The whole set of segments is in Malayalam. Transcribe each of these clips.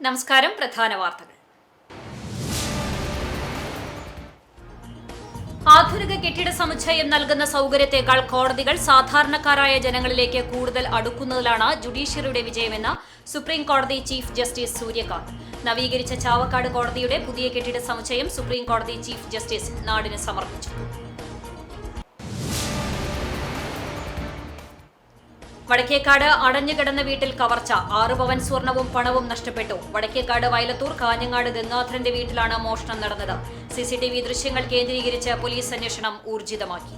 നമസ്കാരം. പ്രധാന വാർത്തകൾ. ആധുനിക കെട്ടിട സമുച്ചയം നൽകുന്ന സൗകര്യത്തേക്കാൾ കോടതികൾ സാധാരണക്കാരായ ജനങ്ങളിലേക്ക് കൂടുതൽ അടുക്കുന്നതിലാണ് ജുഡീഷ്യറിയുടെ വിജയമെന്ന് സുപ്രീം കോടതി ചീഫ് ജസ്റ്റിസ് സൂര്യകാന്ത്. നവീകരിച്ച ചാവക്കാട് കോടതിയുടെ പുതിയ കെട്ടിട സമുച്ചയം സുപ്രീം കോടതി ചീഫ് ജസ്റ്റിസ് നാടിന് സമർപ്പിച്ചു. വടക്കേക്കാട് അടഞ്ഞുകിടന്ന വീട്ടിൽ കവർച്ച. 6 പവൻ സ്വർണവും പണവും നഷ്ടപ്പെട്ടു. വടക്കേക്കാട് വയലത്തൂർ കാഞ്ഞങ്ങാട് ഗംഗാധരന്റെ വീട്ടിലാണ് മോഷണം നടന്നത്. സിസിടിവി ദൃശ്യങ്ങൾ കേന്ദ്രീകരിച്ച് പോലീസ് അന്വേഷണം ഊർജിതമാക്കി.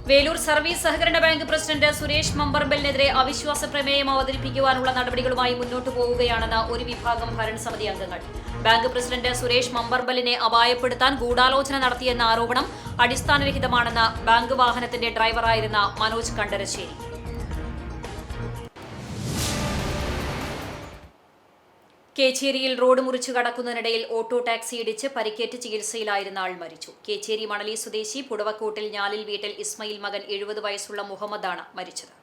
വേലൂർ സർവീസ് സഹകരണ ബാങ്ക് പ്രസിഡന്റ് സുരേഷ് മമ്പർമ്പലിനെതിരെ അവിശ്വാസ പ്രമേയം അവതരിപ്പിക്കുവാനുള്ള നടപടികളുമായി മുന്നോട്ടു പോകുകയാണെന്ന് ഒരു വിഭാഗം ഭരണസമിതി അംഗങ്ങൾ. ബാങ്ക് പ്രസിഡന്റ് സുരേഷ് മമ്പർമ്പലിനെ അപായപ്പെടുത്താൻ ഗൂഢാലോചന നടത്തിയെന്ന ആരോപണം അടിസ്ഥാനരഹിതമാണെന്ന് ബാങ്ക് വാഹനത്തിന്റെ ഡ്രൈവറായിരുന്ന മനോജ് കണ്ടരശ്ശേരി. കേച്ചേരിയിൽ റോഡ് മുറിച്ചു കടക്കുന്നതിനിടയിൽ ഓട്ടോ ടാക്സി ഇടിച്ച് പരിക്കേറ്റ് ചികിത്സയിലായിരുന്ന ആൾ മരിച്ചു. കേച്ചേരി മണലി സ്വദേശി പുടവക്കോട്ടിൽ ഞാലിൽ വീട്ടിൽ ഇസ്മയിൽ മകൻ 70 വയസ്സുള്ള മുഹമ്മദാണ് മരിച്ചത്.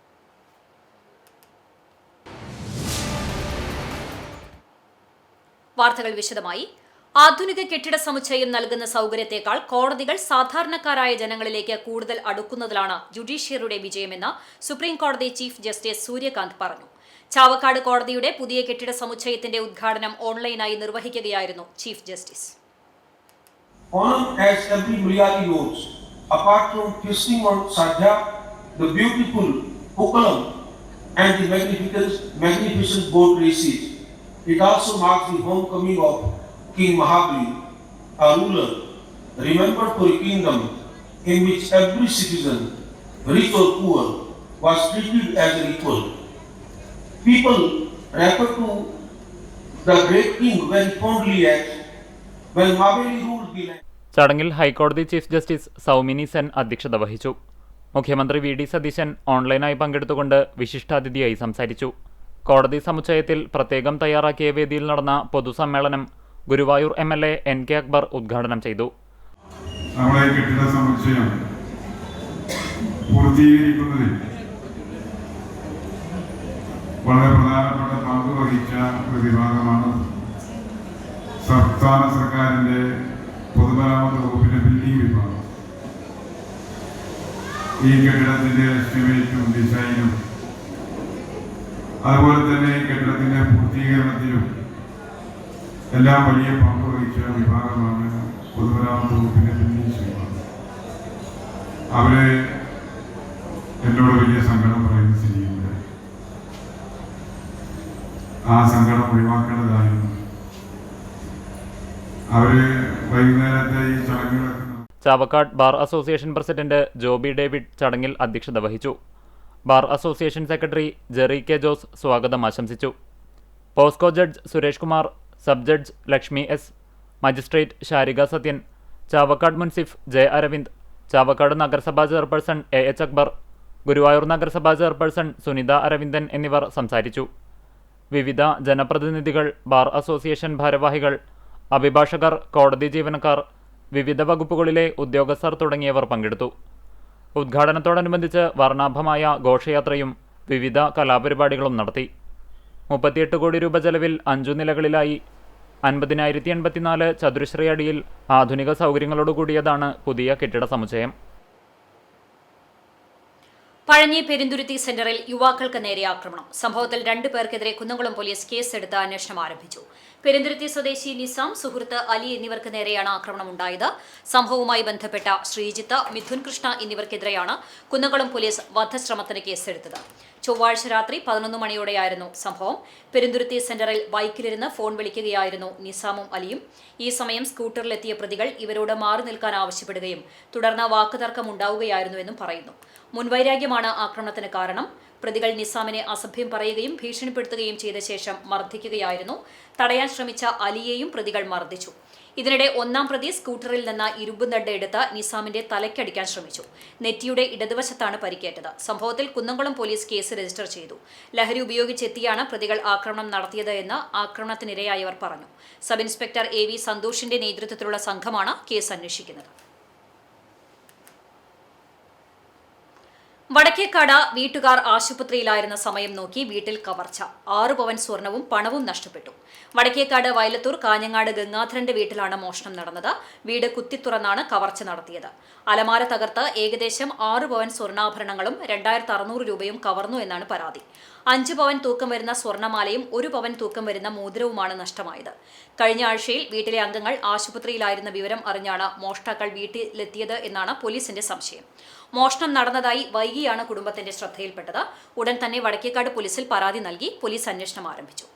വാർത്തകൾ വിശദമായി. ആധുനിക കെട്ടിട സമുച്ചയം നൽകുന്ന സൗകര്യത്തേക്കാൾ കോടതികൾ സാധാരണക്കാരായ ജനങ്ങളിലേക്ക് കൂടുതൽ അടുക്കുന്നതിലാണ് ജുഡീഷ്യറിയുടെ വിജയമെന്ന് സുപ്രീം കോടതി ചീഫ് ജസ്റ്റിസ് സൂര്യകാന്ത് പറഞ്ഞു. ചാവക്കാട് കോടതിയുടെ പുതിയ കെട്ടിട സമുച്ചയത്തിന്റെ ഉദ്ഘാടനം ഓൺലൈനായി നിർവഹിക്കുകയായിരുന്നു chief justice. It also marks the homecoming of King Mahabali, a ruler remembered for a kingdom in which every citizen, rich or poor, was treated as an equal. People refer to the great king very fondly as when Mahabali ruled the land. ചടങ്ങിൽ ഹൈക്കോടതി ചീഫ് ജസ്റ്റിസ് സൗമിനി സെൻ അധ്യക്ഷത വഹിച്ചു. മുഖ്യമന്ത്രി വി ഡി സതീശൻ ഓൺലൈനായി പങ്കെടുത്തുകൊണ്ട് വിശിഷ്ടാതിഥിയായി സംസാരിച്ചു. കോടതി സമുച്ചയത്തിൽ പ്രത്യേകം തയ്യാറാക്കിയ വേദിയിൽ നടന്ന പൊതുസമ്മേളനം ഗുരുവായൂർ MLA NK അക്ബർ ഉദ്ഘാടനം ചെയ്തു. നമ്മുടെ കെട്ടിട സമുച്ചയം പൂർത്തീകരിക്കുന്നതിൽ വളരെ പ്രധാനപ്പെട്ട പങ്ക് വഹിച്ച ഒരു വിഭാഗമാണ് സംസ്ഥാന സർക്കാരിന്റെ പൊതുമരാമത്ത് വകുപ്പിന്റെ ബിൽഡിംഗ് വിഭാഗം. ഈ കെട്ടിടത്തിന്റെ എസ്റ്റിമേറ്റും ഡിസൈനും അതുപോലെ തന്നെ കെട്ടിടത്തിന്റെ പൂർത്തീകരണത്തിലും എല്ലാം വലിയ പങ്ക് വഹിച്ച വിഭാഗമാണ് പൊതുമരാമത്ത് വകുപ്പിന്റെ ബിൽഡിംഗ് വിഭാഗം. അവര് എന്നോട് വലിയ സങ്കടം പറയുന്ന സ്ഥിതിയുണ്ട്. ആ സങ്കടം ഒഴിവാക്കേണ്ടതായിരുന്നു. അവര് വൈകുന്നേരത്തെ ഈ ചടങ്ങുകളൊക്കെ. Chavakkad bar association president Joby David ചടങ്ങിൽ അധ്യക്ഷത വഹിച്ചു. Bar association secretary Jerry K Jose സ്വാഗതം ആശംസിച്ചു. POCSO judge Suresh Kumar, sub judge Lakshmi S, magistrate Sarika Sathyan, Chavakkad മുൻസിഫ് ജെ അരവിന്ദ്, ചാവക്കാട് നഗരസഭാ ചെയർപേഴ്സൺ AH അക്ബർ, ഗുരുവായൂർ നഗരസഭാ ചെയർപേഴ്സൺ സുനിത അരവിന്ദൻ എന്നിവർ സംസാരിച്ചു. വിവിധ ജനപ്രതിനിധികൾ, ബാർ അസോസിയേഷൻ ഭാരവാഹികൾ, അഭിഭാഷകർ, കോടതി ജീവനക്കാർ, വിവിധ വകുപ്പുകളിലെ ഉദ്യോഗസ്ഥർ തുടങ്ങിയവർ പങ്കെടുത്തു. ഉദ്ഘാടനത്തോടനുബന്ധിച്ച് വർണ്ണാഭമായ ഘോഷയാത്രയും വിവിധ കലാപരിപാടികളും നടത്തി. 38 കോടി രൂപ ചെലവിൽ 5 നിലകളിലായി 50,084 ചതുരശ്ര അടിയിൽ ആധുനിക സൗകര്യങ്ങളോടുകൂടിയതാണ് പുതിയ കെട്ടിട സമുച്ചയം. പഴഞ്ഞി പെരുന്തുരുത്തി സെന്ററിൽ യുവാക്കൾക്ക് നേരെ ആക്രമണം. സംഭവത്തിൽ 2 പേർക്കെതിരെ കുന്നംകുളം പോലീസ് കേസെടുത്ത് അന്വേഷണം ആരംഭിച്ചു. പെരുന്തുരുത്തി സ്വദേശി നിസാം, സുഹൃത്ത് അലി എന്നിവർക്ക് നേരെയാണ് ആക്രമണമുണ്ടായത്. സംഭവവുമായി ബന്ധപ്പെട്ട ശ്രീജിത്ത്, മിഥുൻ കൃഷ്ണ എന്നിവർക്കെതിരെയാണ് കുന്നംകുളം പോലീസ് വധശ്രമത്തിന് കേസെടുത്തത്. ചൊവ്വാഴ്ച രാത്രി 11 മണിയോടെയായിരുന്നു സംഭവം. പെരുന്തുരുത്തി സെന്ററിൽ ബൈക്കിലിരുന്ന് ഫോൺ വിളിക്കുകയായിരുന്നു നിസാമും അലിയും. ഈ സമയം സ്കൂട്ടറിലെത്തിയ പ്രതികൾ ഇവരോട് മാറി നിൽക്കാൻ ആവശ്യപ്പെടുകയും തുടർന്ന് വാക്കുതർക്കമുണ്ടാവുകയായിരുന്നുവെന്നും പറയുന്നു. മുൻവൈരാഗ്യമാണ് ആക്രമണത്തിന് കാരണം. പ്രതികൾ നിസാമിനെ അസഭ്യം പറയുകയും ഭീഷണിപ്പെടുത്തുകയും ചെയ്ത ശേഷം മർദ്ദിക്കുകയായിരുന്നു. തടയാൻ ശ്രമിച്ച അലിയെയും പ്രതികൾ മർദ്ദിച്ചു. ഇതിനിടെ 1-ാം പ്രതി സ്കൂട്ടറിൽ നിന്ന് ഇരുമ്പുദണ്ഡ് എടുത്ത് നിസാമിന്റെ തലയ്ക്കടിക്കാൻ ശ്രമിച്ചു. നെറ്റിയുടെ ഇടതുവശത്താണ് പരിക്കേറ്റത്. സംഭവത്തിൽ കുന്നംകുളം പോലീസ് കേസ് രജിസ്റ്റർ ചെയ്തു. ലഹരി ഉപയോഗിച്ചെത്തിയാണ് പ്രതികൾ ആക്രമണം നടത്തിയത് എന്ന് ആക്രമണത്തിനിരയായവർ പറഞ്ഞു. സബ് ഇൻസ്പെക്ടർ AV സന്തോഷിന്റെ നേതൃത്വത്തിലുള്ള സംഘമാണ് കേസ് അന്വേഷിക്കുന്നത്. വടക്കേക്കാട് വീട്ടുകാർ ആശുപത്രിയിലായിരുന്ന സമയം നോക്കി വീട്ടിൽ കവർച്ച 6 പവൻ സ്വർണവും പണവും നഷ്ടപ്പെട്ടു. വടക്കേക്കാട് വയലത്തൂർ കാഞ്ഞങ്ങാട് ഗംഗാധരന്റെ വീട്ടിലാണ് മോഷണം നടന്നത്. വീട് കുത്തിത്തുറന്നാണ് കവർച്ച നടത്തിയത്. അലമാര തകർത്ത് ഏകദേശം 6 പവൻ സ്വർണ്ണാഭരണങ്ങളും 2600 രൂപയും കവർന്നു എന്നാണ് പരാതി. 5 പവൻ തൂക്കം വരുന്ന സ്വർണ്ണമാലയും 1 പവൻ തൂക്കം വരുന്ന മോതിരവുമാണ് നഷ്ടമായത്. കഴിഞ്ഞ ആഴ്ചയിൽ വീട്ടിലെ അംഗങ്ങൾ ആശുപത്രിയിലായിരുന്ന വിവരം അറിഞ്ഞാണ് മോഷ്ടാക്കൾ വീട്ടിലെത്തിയത് എന്നാണ് പോലീസിന്റെ സംശയം. മോഷണം നടന്നതായി വൈകിയാണ് കുടുംബത്തിന്റെ ശ്രദ്ധയിൽപ്പെട്ടത്. ഉടൻ തന്നെ വടക്കേക്കാട് പോലീസിൽ പരാതി നൽകി പോലീസ് അന്വേഷണം ആരംഭിച്ചു.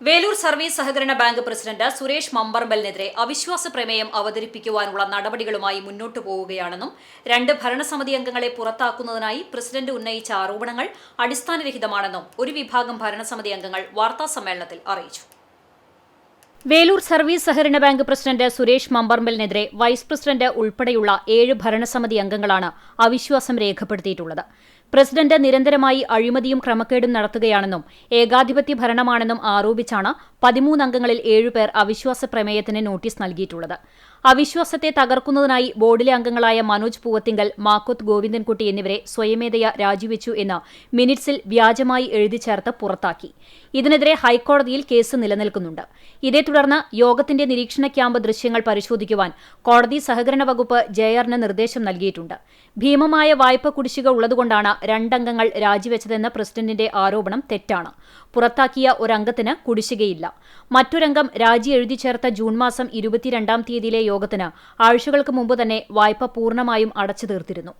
വേലൂർ സർവീസ് സഹകരണ ബാങ്ക് പ്രസിഡന്റ് സുരേഷ് മമ്പറമ്പലിനെതിരെ അവിശ്വാസ പ്രമേയം അവതരിപ്പിക്കുവാനുള്ള നടപടികളുമായി മുന്നോട്ടു പോവുകയാണെന്നും 2 ഭരണസമിതി അംഗങ്ങളെ പുറത്താക്കുന്നതിനായി പ്രസിഡന്റ് ഉന്നയിച്ച ആരോപണങ്ങൾ അടിസ്ഥാനരഹിതമാണെന്നും ഒരു വിഭാഗം ഭരണസമിതി അംഗങ്ങൾ വാർത്താസമ്മേളനത്തിൽ അറിയിച്ചു. വേലൂർ സർവീസ് സഹകരണ ബാങ്ക് പ്രസിഡന്റ് സുരേഷ് മമ്പറമ്പലിനെതിരെ വൈസ് പ്രസിഡന്റ് ഉൾപ്പെടെയുള്ള 7 ഭരണസമിതി അംഗങ്ങളാണ് അവിശ്വാസം രേഖപ്പെടുത്തിയിട്ടുള്ളത്. പ്രസിഡന്റ് നിരന്തരമായി അഴിമതിയും ക്രമക്കേടും നടത്തുകയാണെന്നും ഏകാധിപത്യ ഭരണമാണെന്നും ആരോപിച്ചാണ് 13 അംഗങ്ങളിൽ 7 പേർ അവിശ്വാസ പ്രമേയത്തിന് നോട്ടീസ് നൽകിയിട്ടുള്ളത്. അവിശ്വാസത്തെ തകർക്കുന്നതിനായി ബോർഡിലെ അംഗങ്ങളായ മനോജ് പൂവത്തിങ്കൽ, മാക്കോത്ത് ഗോവിന്ദൻകുട്ടി എന്നിവരെ സ്വയമേധയാ രാജിവെച്ചു എന്ന് മിനിറ്റ്സിൽ വ്യാജമായി എഴുതി ചേർത്ത് പുറത്താക്കി. ഇതിനെതിരെ ഹൈക്കോടതിയിൽ കേസ് നിലനിൽക്കുന്നുണ്ട്. ഇതേ തുടർന്ന് യോഗത്തിന്റെ നിരീക്ഷണ ക്യാമ്പ് ദൃശ്യങ്ങൾ പരിശോധിക്കുവാൻ കോടതി സഹകരണ വകുപ്പ് ജെആറിന് നിർദ്ദേശം നൽകിയിട്ടുണ്ട്. ഭീമമായ വായ്പ കുടിശ്ശിക ഉള്ളതുകൊണ്ടാണ് 2 അംഗങ്ങൾ രാജിവെച്ചതെന്ന പ്രസിഡന്റിന്റെ ആരോപണം തെറ്റാണ്. പുറത്താക്കിയ ഒരംഗത്തിന് കുടിശ്ശികയില്ല. മറ്റൊരംഗം രാജി എഴുതി ചേർത്ത ജൂൺ മാസം 22-ാം തീയതിയിലെ യോഗത്തിന് ആഴ്ചകൾക്ക് മുമ്പ് തന്നെ വായ്പ പൂർണ്ണമായും അടച്ചു തീർത്തിരുന്നു.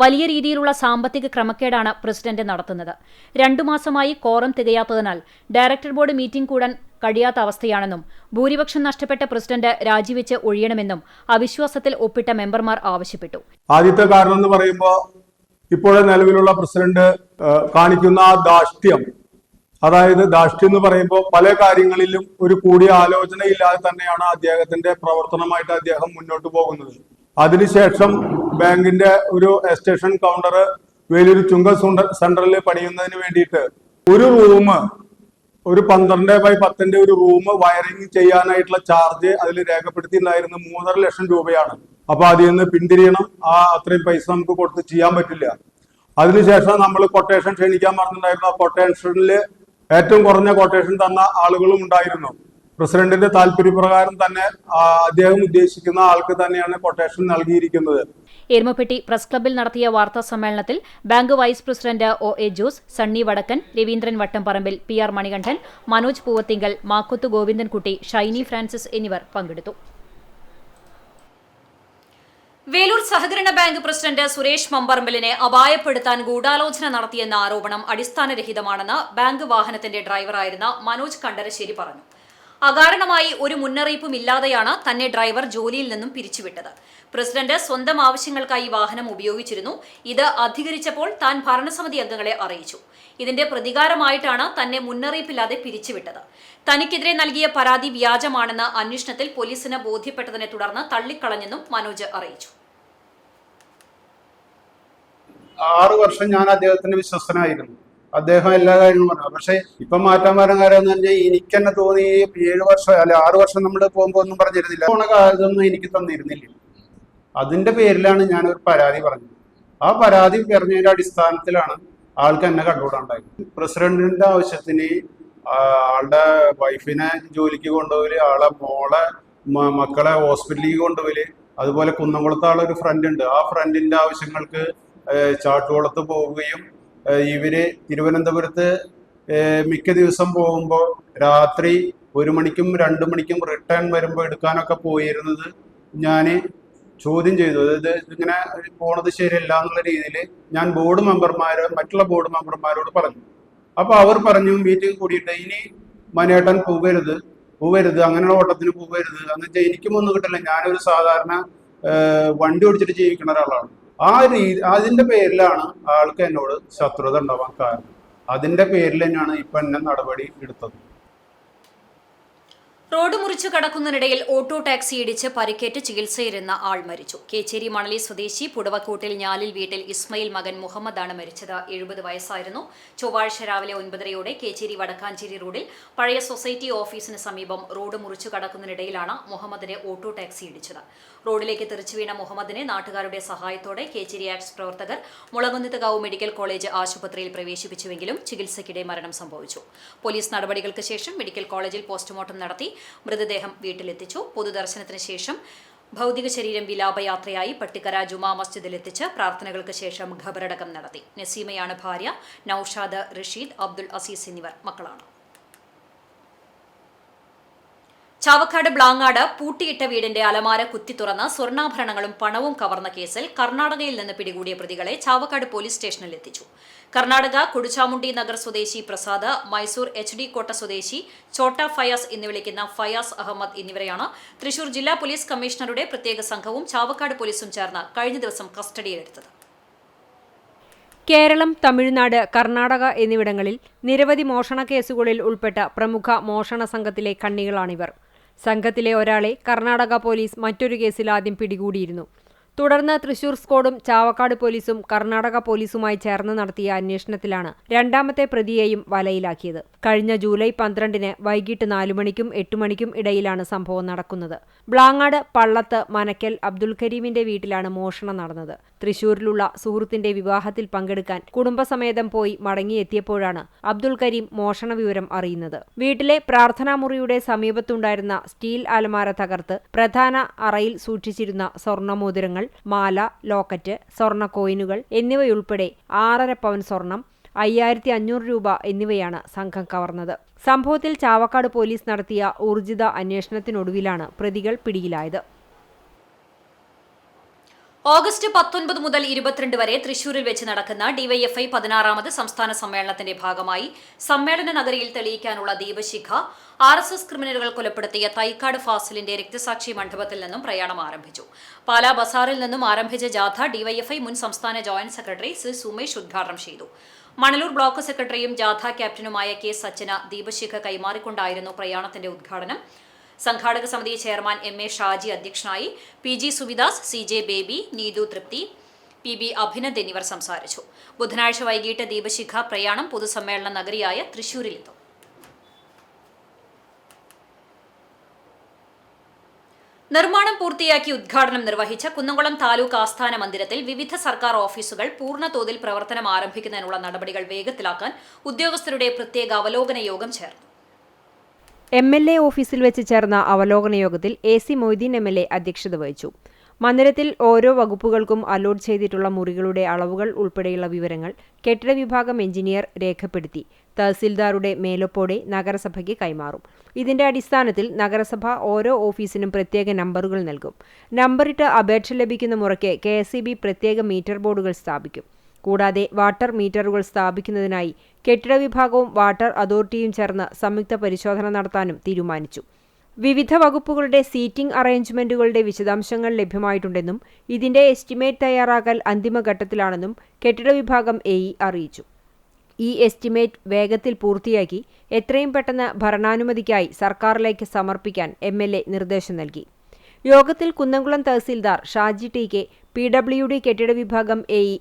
വലിയ രീതിയിലുള്ള സാമ്പത്തിക ക്രമക്കേടാണ് പ്രസിഡന്റ് നടത്തുന്നത്. 2 മാസമായി കോറം തികയാത്തതിനാൽ ഡയറക്ടർ ബോർഡ് മീറ്റിംഗ് കൂടാൻ കഴിയാത്ത അവസ്ഥയാണെന്നും ഭൂരിപക്ഷം നഷ്ടപ്പെട്ട പ്രസിഡന്റ് രാജിവെച്ച് ഒഴിയണമെന്നും അവിശ്വാസത്തിൽ ഒപ്പിട്ട മെമ്പർമാർ ആവശ്യപ്പെട്ടു. ആദ്യത്തെ കാരണം എന്ന് പറയുമ്പോൾ ഇപ്പോഴേ നിലവിലുള്ള പ്രസിഡന്റ് കാണിക്കുന്ന ആ ധാർഷ്ട്യം, അതായത് ധാർഷ്ട്യം എന്ന് പറയുമ്പോൾ പല കാര്യങ്ങളിലും ഒരു കൂടിയ ആലോചനയില്ലാതെ തന്നെയാണ് അദ്ദേഹത്തിന്റെ പ്രവർത്തനമായിട്ട് അദ്ദേഹം മുന്നോട്ട് പോകുന്നത്. അതിനുശേഷം ബാങ്കിന്റെ ഒരു എസ്റ്റേഷൻ കൗണ്ടർ വേലൂർ ചുങ്ക സെന്ററിൽ പണിയുന്നതിന് വേണ്ടിയിട്ട് ഒരു റൂം, ഒരു 12x10 ഒരു റൂം വയറിംഗ് ചെയ്യാനായിട്ടുള്ള ചാർജ് അതിൽ രേഖപ്പെടുത്തിയിട്ടുണ്ടായിരുന്നു 3.5 ലക്ഷം രൂപയാണ്. അപ്പൊ അതിൽ നിന്ന് പിന്തിരിയണം. അത്രയും പൈസ നമുക്ക് കൊടുത്ത് ചെയ്യാൻ പറ്റില്ല. അതിനുശേഷം നമ്മൾ കൊട്ടേഷൻ ക്ഷണിക്കാൻ പറഞ്ഞിട്ടുണ്ടായിരുന്നു. ആ കൊട്ടേഷനിൽ ഏറ്റവും കുറഞ്ഞ കൊട്ടേഷൻ തന്ന ആളുകളും ഉണ്ടായിരുന്നു. പ്രസിഡന്റിന്റെ താല്പര്യപ്രകാരം തന്നെ അദ്ദേഹം ഉദ്ദേശിക്കുന്ന ആൾക്ക് തന്നെയാണ് കൊട്ടേഷൻ നൽകിയിരിക്കുന്നത്. എരുമപ്പെട്ടി പ്രസ് ക്ലബ്ബിൽ നടത്തിയ വാർത്താ സമ്മേളനത്തിൽ bank vice president OA Jose, Sunny Vadakkan, Raveendran Vattamparambil, PR Manikandan, Manoj Poovathingal, Makkoth Govindankutty, Shiny Francis എന്നിവർ പങ്കെടുത്തു. വേലൂർ സഹകരണ ബാങ്ക് പ്രസിഡന്റ് സുരേഷ് മമ്പറമ്പലിനെ അപായപ്പെടുത്താൻ ഗൂഢാലോചന നടത്തിയെന്ന ആരോപണം അടിസ്ഥാനരഹിതമാണെന്ന് ബാങ്ക് വാഹനത്തിന്റെ ഡ്രൈവറായിരുന്ന മനോജ് കണ്ടരശ്ശേരി പറഞ്ഞു. അകാരണമായി ഒരു മുന്നറിയിപ്പും ഇല്ലാതെയാണ് തന്നെ ഡ്രൈവർ ജോലിയിൽ നിന്നും പിരിച്ചുവിട്ടത്. പ്രസിഡന്റ് സ്വന്തം ആവശ്യങ്ങൾക്കായി വാഹനം ഉപയോഗിച്ചിരുന്നു. ഇത് അധികരിച്ചപ്പോൾ താൻ ഭരണസമിതി അംഗങ്ങളെ അറിയിച്ചു. ഇതിന്റെ പ്രതികാരമായിട്ടാണ് തന്നെ മുന്നറിയിപ്പില്ലാതെ പിരിച്ചുവിട്ടത്. തനിക്കെതിരെ നൽകിയ പരാതി വ്യാജമാണെന്ന് അന്വേഷണത്തിൽ പോലീസിന് ബോധ്യപ്പെട്ടതിനെ തുടർന്ന് തള്ളിക്കളഞ്ഞെന്നും മനോജ് അറിയിച്ചു. 6 വർഷം ഞാൻ അദ്ദേഹത്തിന്റെ വിശ്വസ്തനായിരുന്നു. അദ്ദേഹം എല്ലാ കാര്യങ്ങളും പറഞ്ഞു. പക്ഷെ ഇപ്പൊ മാറ്റാൻ വരാൻ കാര്യം എന്ന് പറഞ്ഞാൽ എനിക്ക് തന്നെ തോന്നി 7 വർഷം അല്ലെ 6 വർഷം നമ്മൾ പോകുമ്പോ ഒന്നും പറഞ്ഞിരുന്നില്ല. ഇതൊന്നും എനിക്ക് തന്നിരുന്നില്ല. അതിന്റെ പേരിലാണ് ഞാനൊരു പരാതി പറഞ്ഞത്. ആ പരാതി പറഞ്ഞതിന്റെ അടിസ്ഥാനത്തിലാണ് ആൾക്ക് എന്നെ കണ്ടുകൂടാണ്ടായത്. പ്രസിഡന്റിന്റെ ആവശ്യത്തിന് ആളുടെ വൈഫിനെ ജോലിക്ക് കൊണ്ടുപോകല്, ആളെ മോളെ മക്കളെ ഹോസ്പിറ്റലിലേക്ക് കൊണ്ടുപോകല്, അതുപോലെ കുന്നംകുളത്ത് ആളൊരു ഫ്രണ്ട് ഉണ്ട്. ആ ഫ്രണ്ടിന്റെ ആവശ്യങ്ങൾക്ക് ചാട്ടുകുളത്ത് പോവുകയും ഇവര് തിരുവനന്തപുരത്ത് മിക്ക ദിവസം പോകുമ്പോൾ രാത്രി 1 മണിക്കും 2 മണിക്കും റിട്ടേൺ വരുമ്പോൾ എടുക്കാനൊക്കെ പോയിരുന്നത് ഞാൻ ചോദ്യം ചെയ്തു. അതായത് ഇങ്ങനെ പോണത് ശരിയല്ല എന്നുള്ള രീതിയിൽ ഞാൻ മറ്റുള്ള ബോർഡ് മെമ്പർമാരോട് പറഞ്ഞു. അപ്പൊ അവർ പറഞ്ഞു മീറ്റിംഗ് കൂടിയിട്ട് ഇനി മനേട്ടൻ പോകരുത്, അങ്ങനെയുള്ള ഓട്ടത്തിന് പോകരുത് എന്ന് വെച്ചാൽ എനിക്കും ഒന്നും കിട്ടില്ല. ഞാനൊരു സാധാരണ വണ്ടി ഓടിച്ചിട്ട് ജീവിക്കുന്ന ഒരാളാണ്. അതിന്റെ പേരിലാണ് ആൾക്ക് എന്നോട് ശത്രുത ഉണ്ടാവാൻ കാരണം. അതിന്റെ പേരിൽ തന്നെയാണ് ഇപ്പൊ എന്നെ നടപടി എടുത്തത്. റോഡ് മുറിച്ചു കടക്കുന്നതിനിടയിൽ ഓട്ടോ ടാക്സി ഇടിച്ച് പരിക്കേറ്റ് ചികിത്സയിലിരുന്ന ആൾ മരിച്ചു. കേച്ചേരി മണലി സ്വദേശി പുടവക്കോട്ടിൽ ഞാലിൽ വീട്ടിൽ ഇസ്മയിൽ മകൻ മുഹമ്മദാണ് മരിച്ചത്. 70 വയസ്സായിരുന്നു. ചൊവ്വാഴ്ച രാവിലെ 9:30 കേച്ചേരി വടക്കാഞ്ചേരി റോഡിൽ പഴയ സൊസൈറ്റി ഓഫീസിന് സമീപം റോഡ് മുറിച്ചു കടക്കുന്നതിനിടയിലാണ് മുഹമ്മദിനെ ഓട്ടോ ടാക്സി ഇടിച്ചത്. റോഡിലേക്ക് തെറിച്ചു വീണ മുഹമ്മദിനെ നാട്ടുകാരുടെ സഹായത്തോടെ കേച്ചേരി ആക്ട്സ് പ്രവർത്തകർ മുളകുന്നത്തുകാവ് മെഡിക്കൽ കോളേജ് ആശുപത്രിയിൽ പ്രവേശിപ്പിച്ചുവെങ്കിലും ചികിത്സയ്ക്കിടെ മരണം സംഭവിച്ചു. പോലീസ് നടപടികൾക്ക് ശേഷം മെഡിക്കൽ കോളേജിൽ പോസ്റ്റ്മോർട്ടം നടത്തി മൃതദേഹം വീട്ടിലെത്തിച്ചു. പൊതുദർശനത്തിന് ശേഷം ഭൗതിക ശരീരം വിലാപയാത്രയായി പട്ടിക്കര ജുമാ മസ്ജിദിലെത്തിച്ച് പ്രാർത്ഥനകൾക്ക് ശേഷം ഖബറടക്കം നടത്തി. നസീമയാണ് ഭാര്യ. നൌഷാദ്, റഷീദ്, അബ്ദുൾ അസീസ് എന്നിവർ മക്കളാണ്. ചാവക്കാട് ബ്ലാങ്ങാട് പൂട്ടിയിട്ട വീടിന്റെ അലമാര കുത്തി തുറന്ന് സ്വർണ്ണാഭരണങ്ങളും പണവും കവർന്ന കേസിൽ കർണാടകയിൽ നിന്ന് പിടികൂടിയ പ്രതികളെ ചാവക്കാട് പോലീസ് സ്റ്റേഷനിൽ എത്തിച്ചു. കർണാടക കൊടുച്ചാമുണ്ടി നഗർ സ്വദേശി പ്രസാദ്, മൈസൂർ HD കോട്ട സ്വദേശി ചോട്ട ഫയാസ് എന്ന് വിളിക്കുന്ന ഫയാസ് അഹമ്മദ് എന്നിവരെയാണ് തൃശൂർ ജില്ലാ പോലീസ് കമ്മീഷണറുടെ പ്രത്യേക സംഘവും ചാവക്കാട് പോലീസും ചേർന്ന് കഴിഞ്ഞ ദിവസം കസ്റ്റഡിയിലെടുത്തത്. കേരളം, തമിഴ്നാട്, കർണാടക എന്നിവിടങ്ങളിൽ നിരവധി മോഷണ കേസുകളിൽ ഉൾപ്പെട്ട പ്രമുഖ മോഷണ സംഘത്തിലെ കണ്ണികളാണിവർ. സംഘത്തിലെ ഒരാളെ കർണാടക പോലീസ് മറ്റൊരു കേസിൽ ആദ്യം പിടികൂടിയിരുന്നു. തുടർന്ന് തൃശൂർ സ്ക്വാഡും ചാവക്കാട് പോലീസും കർണാടക പോലീസുമായി ചേർന്ന് നടത്തിയ അന്വേഷണത്തിലാണ് രണ്ടാമത്തെ പ്രതിയെയും വലയിലാക്കിയത്. കഴിഞ്ഞ ജൂലൈ 12-ന് വൈകിട്ട് 4 മണിക്കും 8 മണിക്കും ഇടയിലാണ് സംഭവം നടക്കുന്നത്. ബ്ലാങ്ങാട് പള്ളത്ത് മനക്കൽ അബ്ദുൽ കരീമിന്റെ വീട്ടിലാണ് മോഷണം നടന്നത്. തൃശൂരിലുള്ള സുഹൃത്തിന്റെ വിവാഹത്തിൽ പങ്കെടുക്കാൻ കുടുംബസമേതം പോയി മടങ്ങിയെത്തിയപ്പോഴാണ് അബ്ദുൽ കരീം മോഷണ വിവരം അറിയുന്നത്. വീട്ടിലെ പ്രാർത്ഥനാമുറിയുടെ സമീപത്തുണ്ടായിരുന്ന സ്റ്റീൽ അലമാര തകർത്ത് പ്രധാന അറയിൽ സൂക്ഷിച്ചിരുന്ന സ്വർണ്ണമോതിരങ്ങൾ, മാല, ലോക്കറ്റ്, സ്വർണ്ണ കോയിനുകൾ എന്നിവയുൾപ്പെടെ 6.5 പവൻ സ്വർണം, 5500 രൂപ എന്നിവയാണ് സംഘം കവർന്നത്. സംഭവത്തിൽ ചാവക്കാട് പോലീസ് നടത്തിയ ഊർജിത അന്വേഷണത്തിനൊടുവിലാണ് പ്രതികൾ പിടിയിലായത്. ഓഗസ്റ്റ് 19 മുതൽ 22 വരെ തൃശൂരിൽ വെച്ച് നടക്കുന്ന ഡിവൈഎഫ്ഐ 16ാമത് സംസ്ഥാന സമ്മേളനത്തിന്റെ ഭാഗമായി സമ്മേളന നഗരിയിൽ തെളിയിക്കാനുള്ള ദീപശിഖ RSS ക്രിമിനലുകൾ കൊലപ്പെടുത്തിയ തൈക്കാട് ഫാസിലിന്റെ രക്തസാക്ഷി മണ്ഡപത്തിൽ നിന്നും പ്രയാണം ആരംഭിച്ചു. പാലാ ബസാറിൽ നിന്നും ആരംഭിച്ച ജാഥ ഡിവൈഎഫ്ഐ മുൻ സംസ്ഥാന ജോയിന്റ് സെക്രട്ടറി സി സുമേഷ് ഉദ്ഘാടനം ചെയ്തു. മണലൂർ ബ്ലോക്ക് സെക്രട്ടറിയും ജാഥ ക്യാപ്റ്റനുമായ കെ സച്ചിന് ദീപശിഖ കൈമാറിക്കൊണ്ടായിരുന്നു പ്രയാണത്തിന്റെ ഉദ്ഘാടനം. സംഘാടക സമിതി ചെയർമാൻ MA ഷാജി അധ്യക്ഷനായി. PG സുവിദാസ്, CJ ബേബി, നീതു തൃപ്തി, PB അഭിനന്ദ് എന്നിവർ സംസാരിച്ചു. ബുധനാഴ്ച വൈകിട്ട് ദീപശിഖ പ്രയാണം പൊതുസമ്മേളന നഗരിയായ തൃശൂരിലെത്തും. നിർമ്മാണം പൂർത്തിയാക്കി ഉദ്ഘാടനം നിർവഹിച്ച കുന്നംകുളം താലൂക്ക് ആസ്ഥാന മന്ദിരത്തിൽ വിവിധ സർക്കാർ ഓഫീസുകൾ പൂർണ്ണതോതിൽ പ്രവർത്തനം ആരംഭിക്കുന്നതിനുള്ള നടപടികൾ വേഗത്തിലാക്കാൻ ഉദ്യോഗസ്ഥരുടെ പ്രത്യേക അവലോകന യോഗം ചേർന്നു. MLA ഓഫീസിൽ വെച്ച് ചേർന്ന അവലോകന യോഗത്തിൽ AC മൊയ്തീൻ MLA അധ്യക്ഷത വഹിച്ചു. മന്ദിരത്തിൽ ഓരോ വകുപ്പുകൾക്കും അലോട്ട് ചെയ്തിട്ടുള്ള മുറികളുടെ അളവുകൾ ഉൾപ്പെടെയുള്ള വിവരങ്ങൾ കെട്ടിട വിഭാഗം എഞ്ചിനീയർ രേഖപ്പെടുത്തി തഹസിൽദാരുടെ മേലൊപ്പോടെ നഗരസഭയ്ക്ക് കൈമാറും. ഇതിന്റെ അടിസ്ഥാനത്തിൽ നഗരസഭ ഓരോ ഓഫീസിനും പ്രത്യേക നമ്പറുകൾ നൽകും. നമ്പറിട്ട് അപേക്ഷ ലഭിക്കുന്ന മുറയ്ക്ക് KSEB പ്രത്യേക മീറ്റർ ബോർഡുകൾ സ്ഥാപിക്കും. കൂടാതെ വാട്ടർ മീറ്ററുകൾ സ്ഥാപിക്കുന്നതിനായി കെട്ടിട വിഭാഗവും വാട്ടർ അതോറിറ്റിയും ചേർന്ന് സംയുക്ത പരിശോധന നടത്താനും തീരുമാനിച്ചു. വിവിധ വകുപ്പുകളുടെ സീറ്റിംഗ് അറേഞ്ച്മെന്റുകളുടെ വിശദാംശങ്ങൾ ലഭ്യമായിട്ടുണ്ടെന്നും ഇതിന്റെ എസ്റ്റിമേറ്റ് തയ്യാറാക്കൽ അന്തിമഘട്ടത്തിലാണെന്നും കെട്ടിട വിഭാഗം AE അറിയിച്ചു. ഈ എസ്റ്റിമേറ്റ് വേഗത്തിൽ പൂർത്തിയാക്കി എത്രയും പെട്ടെന്ന് ഭരണാനുമതിക്കായി സർക്കാരിലേക്ക് സമർപ്പിക്കാൻ MLA നിർദ്ദേശം നൽകി. യോഗത്തിൽ കുന്നംകുളം തഹസിൽദാർ ഷാജി TK, PWD കെട്ടിട വിഭാഗം AE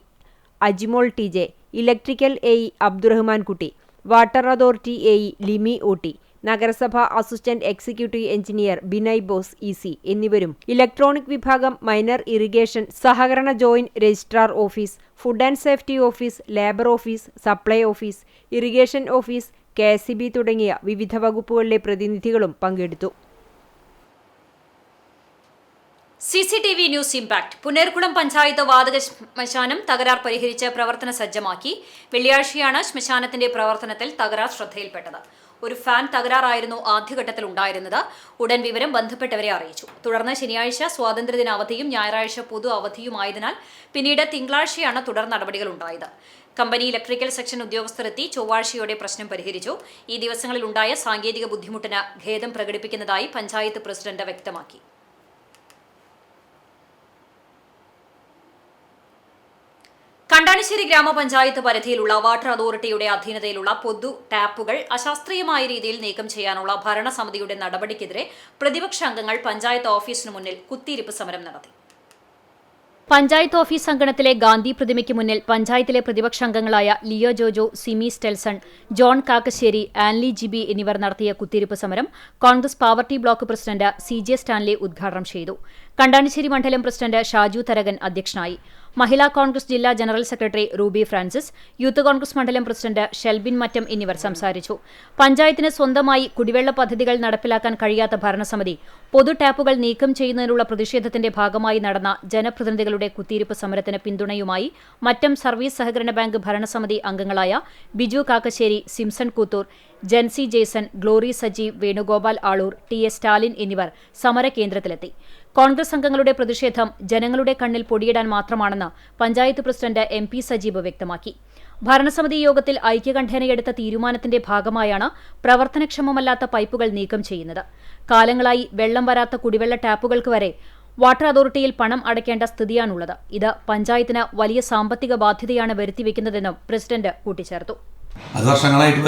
Ajimol TJ, electrical AE Abdurahman Kutty, water authority AE Limi OT, നഗരസഭ assistant executive engineer Binay Bose EC എന്നിവരും ഇലക്ട്രോണിക് വിഭാഗം, മൈനർ ഇറിഗേഷൻ, സഹകരണ joint registrar office, food and safety office, labour office, supply office, irrigation office, KSEB തുടങ്ങിയ വിവിധ വകുപ്പുകളിലെ പ്രതിനിധികളും പങ്കെടുത്തു. CCTV news impact. Punnerkulam panchayat വാതക ശ്മശാനം തകരാർ പരിഹരിച്ച് പ്രവർത്തന സജ്ജമാക്കി. വെള്ളിയാഴ്ചയാണ് ശ്മശാനത്തിന്റെ പ്രവർത്തനത്തിൽ തകരാർ ശ്രദ്ധയിൽപ്പെട്ടത്. ഒരു ഫാൻ തകരാറായിരുന്നു ആദ്യഘട്ടത്തിൽ ഉണ്ടായിരുന്നത്. ഉടൻ വിവരം ബന്ധപ്പെട്ടവരെ അറിയിച്ചു. തുടർന്ന് ശനിയാഴ്ച സ്വാതന്ത്ര്യദിന അവധിയും ഞായറാഴ്ച പൊതു അവധിയുമായതിനാൽ പിന്നീട് തിങ്കളാഴ്ചയാണ് തുടർ നടപടികൾ ഉണ്ടായത്. കമ്പനി ഇലക്ട്രിക്കൽ സെക്ഷൻ ഉദ്യോഗസ്ഥരെത്തി ചൊവ്വാഴ്ചയോടെ പ്രശ്നം പരിഹരിച്ചു. ഈ ദിവസങ്ങളിലുണ്ടായ സാങ്കേതിക ബുദ്ധിമുട്ടിന് ഖേദം പ്രകടിപ്പിക്കുന്നതായി പഞ്ചായത്ത് പ്രസിഡന്റ് വ്യക്തമാക്കി. കണ്ടാണിശ്ശേരി ഗ്രാമപഞ്ചായത്ത് പരിധിയിലുള്ള വാട്ടർ അതോറിറ്റിയുടെ അധീനതയിലുള്ള പൊതു ടാപ്പുകൾ അശാസ്ത്രീയമായ രീതിയിൽ നീക്കം ചെയ്യാനുള്ള ഭരണസമിതിയുടെ നടപടിക്കെതിരെ പ്രതിപക്ഷ അംഗങ്ങൾ പഞ്ചായത്ത് ഓഫീസിനു മുന്നിൽ കുത്തിയിരിപ്പ് സമരം നടത്തി. പഞ്ചായത്ത് ഓഫീസ് അങ്കണത്തിലെ ഗാന്ധി പ്രതിമയ്ക്ക് മുന്നിൽ പഞ്ചായത്തിലെ പ്രതിപക്ഷ അംഗങ്ങളായ ലിയോ ജോജോ, സിമി സ്റ്റെൽസൺ, ജോൺ കാക്കശ്ശേരി, ആൻലി ജിബി എന്നിവർ നടത്തിയ കുത്തിയിരിപ്പ് സമരം Congress Pavaratty block president CJ Stanley ഉദ്ഘാടനം ചെയ്തു. കണ്ടാണിശ്ശേരി മണ്ഡലം പ്രസിഡന്റ് ഷാജു തരകൻ അധ്യക്ഷനായി. മഹിളാ കോൺഗ്രസ് ജില്ലാ general secretary Ruby Francis, youth Congress മണ്ഡലം പ്രസിഡന്റ് ഷെൽബിൻ മറ്റം എന്നിവർ സംസാരിച്ചു. പഞ്ചായത്തിന് സ്വന്തമായി കുടിവെള്ള പദ്ധതികൾ നടപ്പിലാക്കാൻ കഴിയാത്ത ഭരണസമിതി പൊതു ടാപ്പുകൾ നീക്കം ചെയ്യുന്നതിനുള്ള പ്രതിഷേധത്തിന്റെ ഭാഗമായി നടന്ന ജനപ്രതിനിധികളുടെ കുത്തിയിരിപ്പ് സമരത്തിന് പിന്തുണയുമായി മറ്റം സർവീസ് സഹകരണ ബാങ്ക് ഭരണസമിതി അംഗങ്ങളായ ബിജു കാക്കശ്ശേരി, സിംസൺ കൂത്തൂർ, ജെൻസി ജേസൺ, ഗ്ലോറി സജീവ്, വേണുഗോപാൽ ആളൂർ, TS സ്റ്റാലിൻ എന്നിവർ സമരകേന്ദ്രത്തിലെത്തി. കോൺഗ്രസ് അംഗങ്ങളുടെ പ്രതിഷേധം ജനങ്ങളുടെ കണ്ണിൽ പൊടിയിടാൻ മാത്രമാണെന്ന് പഞ്ചായത്ത് പ്രസിഡന്റ് MP സജീബ് വ്യക്തമാക്കി. ഭരണസമിതി യോഗത്തിൽ ഐക്യകണ്ഠേനയെടുത്ത തീരുമാനത്തിന്റെ ഭാഗമായാണ് പ്രവർത്തനക്ഷമമല്ലാത്ത പൈപ്പുകൾ നീക്കം ചെയ്യുന്നത്. കാലങ്ങളായി വെള്ളം വരാത്ത കുടിവെള്ള ടാപ്പുകൾക്ക് വരെ വാട്ടർ അതോറിറ്റിയിൽ പണം അടയ്ക്കേണ്ട സ്ഥിതിയാണുള്ളത്. ഇത് പഞ്ചായത്തിന് വലിയ സാമ്പത്തിക ബാധ്യതയാണ് വരുത്തിവെക്കുന്നതെന്നും പ്രസിഡന്റ് കൂട്ടിച്ചേർത്തു. അത് വർഷങ്ങളായിട്ട്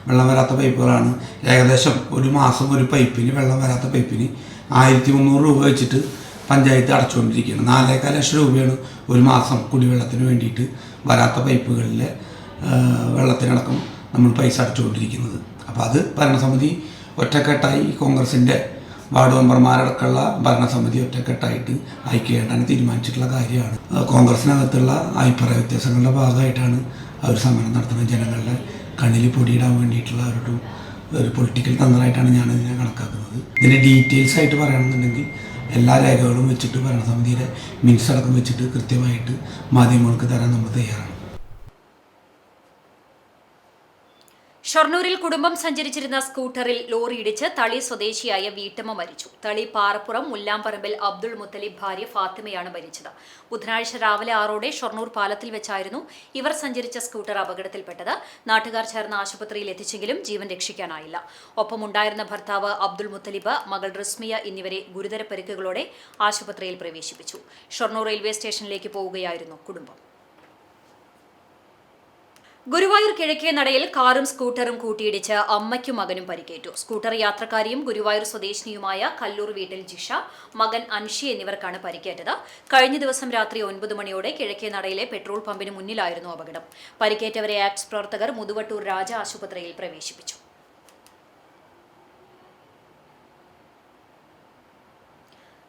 വെള്ളം വരാത്ത പൈപ്പുകളാണ്. ഏകദേശം ഒരു മാസം ഒരു പൈപ്പിന് വെള്ളം വരാത്ത പൈപ്പിന് 1300 രൂപ വെച്ചിട്ട് പഞ്ചായത്ത് അടച്ചുകൊണ്ടിരിക്കുകയാണ്. 4,4 ലക്ഷം രൂപയാണ് ഒരു മാസം കുടിവെള്ളത്തിന് വേണ്ടിയിട്ട് വരാത്ത പൈപ്പുകളിലെ വെള്ളത്തിനടക്കം നമ്മൾ പൈസ അടച്ചുകൊണ്ടിരിക്കുന്നത്. അപ്പോൾ അത് ഭരണസമിതി ഒറ്റക്കെട്ടായി കോൺഗ്രസിൻ്റെ വാർഡ് മെമ്പർമാരടക്കമുള്ള ഭരണസമിതി ഒറ്റക്കെട്ടായിട്ട് ഐക്യകണ്ഠേന തീരുമാനിച്ചിട്ടുള്ള കാര്യമാണ്. കോൺഗ്രസിനകത്തുള്ള അഭിപ്രായ വ്യത്യാസങ്ങളുടെ ഭാഗമായിട്ടാണ് അവർ സമരം നടത്തുന്നത്. ജനങ്ങളുടെ കണ്ണിൽ പൊടിയിടാൻ വേണ്ടിയിട്ടുള്ള ഒരു പൊളിറ്റിക്കൽ തന്ത്രമായിട്ടാണ് ഞാനിതിനെ കണക്കാക്കുന്നത്. ഇതിൻ്റെ ഡീറ്റെയിൽസ് ആയിട്ട് പറയുകയാണെന്നുണ്ടെങ്കിൽ എല്ലാ രേഖകളും വെച്ചിട്ട് ഭരണസമിതിയുടെ മിനിറ്റ്സ് അടക്കം വെച്ചിട്ട് കൃത്യമായിട്ട് മാധ്യമങ്ങൾക്ക് തരാൻ നമ്മൾ തയ്യാറാണ്. ഷൊർണൂരിൽ കുടുംബം സഞ്ചരിച്ചിരുന്ന സ്കൂട്ടറിൽ ലോറിയിടിച്ച് തളി സ്വദേശിയായ വീട്ടമ്മ മരിച്ചു. തളി പാറപ്പുറം മുല്ലാംപറമ്പിൽ അബ്ദുൾ മുത്തലിബ് ഭാര്യ ഫാത്തിമയാണ് മരിച്ചത്. ബുധനാഴ്ച രാവിലെ 6 ഷൊർണൂർ പാലത്തിൽ വെച്ചായിരുന്നു ഇവർ സഞ്ചരിച്ച സ്കൂട്ടർ അപകടത്തിൽപ്പെട്ടത്. നാട്ടുകാർ ചേർന്ന് ആശുപത്രിയിൽ എത്തിച്ചെങ്കിലും ജീവൻ രക്ഷിക്കാനായില്ല. ഒപ്പമുണ്ടായിരുന്ന ഭർത്താവ് അബ്ദുൾ മുത്തലിബ്, മകൾ റിസ്മിയ എന്നിവരെ ഗുരുതര പരിക്കുകളോടെ ആശുപത്രിയിൽ പ്രവേശിപ്പിച്ചു. ഷൊർണൂർ റെയിൽവേ സ്റ്റേഷനിലേക്ക് പോവുകയായിരുന്നു കുടുംബം. ഗുരുവായൂർ കിഴക്കേ നടയിൽ കാറും സ്കൂട്ടറും കൂട്ടിയിടിച്ച് അമ്മയ്ക്കും മകനും പരിക്കേറ്റു. സ്കൂട്ടർ യാത്രക്കാരിയും ഗുരുവായൂർ സ്വദേശിനിയുമായ കല്ലൂർ വീട്ടിൽ ജിഷ, മകൻ അൻഷി എന്നിവർക്കാണ് പരിക്കേറ്റത്. കഴിഞ്ഞ ദിവസം രാത്രി 9 മണിയോടെ കിഴക്കേ നടയിലെ പെട്രോൾ പമ്പിന് മുന്നിലായിരുന്നു അപകടം. പരിക്കേറ്റവരെ ആക്ട്സ് പ്രവർത്തകർ മുതുവട്ടൂർ രാജ ആശുപത്രിയിൽ പ്രവേശിപ്പിച്ചു.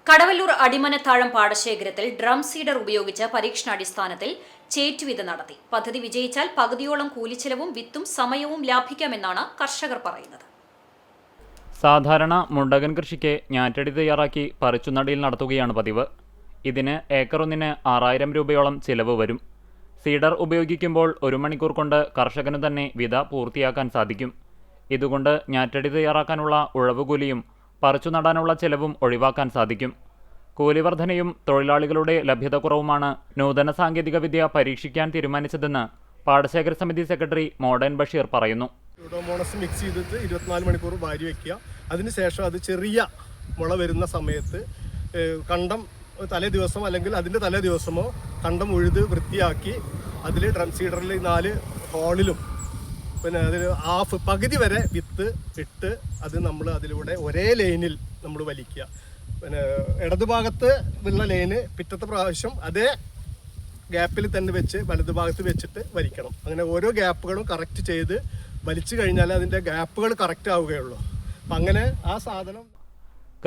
കടവല്ലൂർ അടിമനത്താഴം പാടശേഖരത്തിൽ ഡ്രം സീഡർ ഉപയോഗിച്ച് പരീക്ഷണാടിസ്ഥാനത്തിൽ ചേറ്റുവിത നടത്തി. പദ്ധതി വിജയിച്ചാൽ പകുതിയോളം കൂലിച്ചെലവും വിത്തും സമയവും ലാഭിക്കാമെന്നാണ് കർഷകർ പറയുന്നത്. സാധാരണ മുണ്ടകൻ കൃഷിക്ക് ഞാറ്റടി തയ്യാറാക്കി പറിച്ചുനടിയിൽ നടത്തുകയാണ് പതിവ്. ഇതിന് ഏക്കറൊന്നിന് 6000 രൂപയോളം ചിലവ് വരും. സീഡർ ഉപയോഗിക്കുമ്പോൾ 1 മണിക്കൂർ കൊണ്ട് കർഷകന് തന്നെ വിത പൂർത്തിയാക്കാൻ സാധിക്കും. ഇതുകൊണ്ട് ഞാറ്റടി തയ്യാറാക്കാനുള്ള ഉഴവുകൂലിയും പറിച്ചു നടാനുള്ള ചെലവും ഒഴിവാക്കാൻ സാധിക്കും. കൂലിവർദ്ധനയും തൊഴിലാളികളുടെ ലഭ്യതക്കുറവുമാണ് നൂതന സാങ്കേതികവിദ്യ പരീക്ഷിക്കാൻ തീരുമാനിച്ചതെന്ന് പാടശേഖര സമിതി സെക്രട്ടറി മോഡേൺ ബഷീർ പറയുന്നു. സ്യൂഡോമോണസ് മിക്സ് ചെയ്തിട്ട് 24 മണിക്കൂർ വാരി വയ്ക്കുക. അതിനുശേഷം അത് ചെറിയ മുള വരുന്ന സമയത്ത് കണ്ടം തലേ ദിവസം അല്ലെങ്കിൽ അതിൻ്റെ തലേ ദിവസമോ കണ്ടം ഉഴുത് വൃത്തിയാക്കി അതിൽ ഡ്രം സീഡറിൽ 4 ഹോളിലും പിന്നെ അതിൽ പകുതി വരെ വിത്ത് ഇട്ട് അത് നമ്മൾ അതിലൂടെ ഒരേ ലൈനിൽ നമ്മൾ വലിക്കുക. പിന്നെ ഇടതുഭാഗത്ത് ഉള്ള ലൈന് പിറ്റത്തെ പ്രാവശ്യം അതേ ഗ്യാപ്പിൽ തന്നെ വെച്ച് വലതുഭാഗത്ത് വെച്ചിട്ട് വലിക്കണം. അങ്ങനെ ഓരോ ഗ്യാപ്പുകളും കറക്റ്റ് ചെയ്ത് വലിച്ചു കഴിഞ്ഞാൽ അതിൻ്റെ ഗ്യാപ്പുകൾ കറക്റ്റ് ആവുകയുള്ളൂ. അപ്പം അങ്ങനെ ആ സാധനം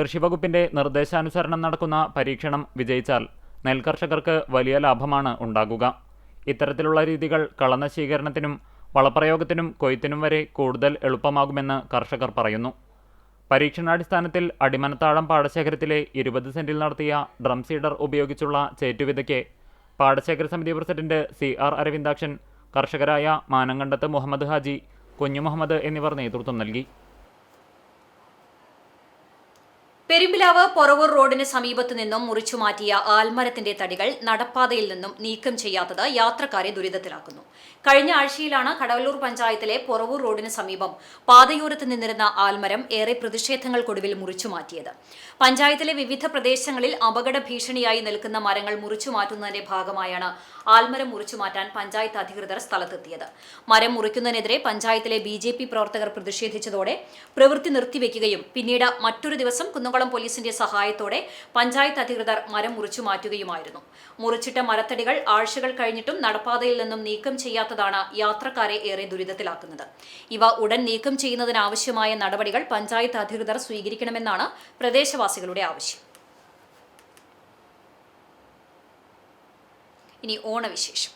കൃഷിവകുപ്പിന്റെ നിർദ്ദേശാനുസരണം നടക്കുന്ന പരീക്ഷണം വിജയിച്ചാൽ നെൽകർഷകർക്ക് വലിയ ലാഭമാണ് ഉണ്ടാകുക. ഇത്തരത്തിലുള്ള രീതികൾ കളനശീകരണത്തിനും വളപ്രയോഗത്തിനും കൊയ്ത്തിനും വരെ കൂടുതൽ എളുപ്പമാകുമെന്ന് കർഷകർ പറയുന്നു. പരീക്ഷണാടിസ്ഥാനത്തിൽ അടിമനത്താഴം പാടശേഖരത്തിലെ 20 സെന്റിൽ നടത്തിയ ഡ്രം സീഡർ ഉപയോഗിച്ചുള്ള ചേറ്റുവിതയ്ക്ക് പാടശേഖര സമിതി പ്രസിഡന്റ് CR അരവിന്ദാക്ഷൻ, കർഷകരായ മാനങ്കണ്ടത്ത് മുഹമ്മദ് ഹാജി, കുഞ്ഞു മുഹമ്മദ് എന്നിവർ നേതൃത്വം നൽകി. പെരുമ്പിലാവ് പൊറവൂർ റോഡിന് സമീപത്തു നിന്നും മുറിച്ചുമാറ്റിയ ആൽമരത്തിന്റെ തടികൾ നടപ്പാതയിൽ നിന്നും നീക്കം ചെയ്യാത്തത് യാത്രക്കാരെ ദുരിതത്തിലാക്കുന്നു. കഴിഞ്ഞ ആഴ്ചയിലാണ് കടവല്ലൂർ പഞ്ചായത്തിലെ പൊറവൂർ റോഡിന് സമീപം പാതയോരത്ത് നിന്നിരുന്ന ആൽമരം ഏറെ പ്രതിഷേധങ്ങൾക്കൊടുവിൽ മുറിച്ചുമാറ്റിയത്. പഞ്ചായത്തിലെ വിവിധ പ്രദേശങ്ങളിൽ അപകട ഭീഷണിയായി നിൽക്കുന്ന മരങ്ങൾ മുറിച്ചുമാറ്റുന്നതിന്റെ ഭാഗമായാണ് ആൽമരം മുറിച്ചുമാറ്റാൻ പഞ്ചായത്ത് അധികൃതർ സ്ഥലത്തെത്തിയത്. മരം മുറിക്കുന്നതിനെതിരെ പഞ്ചായത്തിലെ BJP പ്രവർത്തകർ പ്രതിഷേധിച്ചതോടെ പ്രവൃത്തി നിർത്തിവെക്കുകയും പിന്നീട് മറ്റൊരു ദിവസം കുന്നംകുളം പോലീസിന്റെ സഹായത്തോടെ പഞ്ചായത്ത് അധികൃതർ മരം മുറിച്ചു മാറ്റുകയുമായിരുന്നു. മുറിച്ചിട്ട മരത്തടികൾ ആഴ്ചകൾ കഴിഞ്ഞിട്ടും നടപ്പാതയിൽ നിന്നും നീക്കം ചെയ്യാത്തതാണ് യാത്രക്കാരെ ഏറെ ദുരിതത്തിലാക്കുന്നത്. ഇവ ഉടൻ നീക്കം ചെയ്യുന്നതിനാവശ്യമായ നടപടികൾ പഞ്ചായത്ത് അധികൃതർ സ്വീകരിക്കണമെന്നാണ് പ്രദേശവാസികളുടെ ആവശ്യം. ഇനി ഓണവിശേഷം.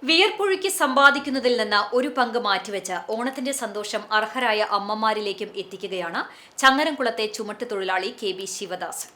വിയർപ്പൊഴുക്കി സമ്പാദിക്കുന്നതിൽ നിന്ന് ഒരു പങ്ക് മാറ്റിവെച്ച് ഓണത്തിന്റെ സന്തോഷം അർഹരായ അമ്മമാരിലേക്കും എത്തിക്കുകയാണ് ചങ്ങരംകുളത്തെ ചുമട്ടുതൊഴിലാളി KB ശിവദാസൻ.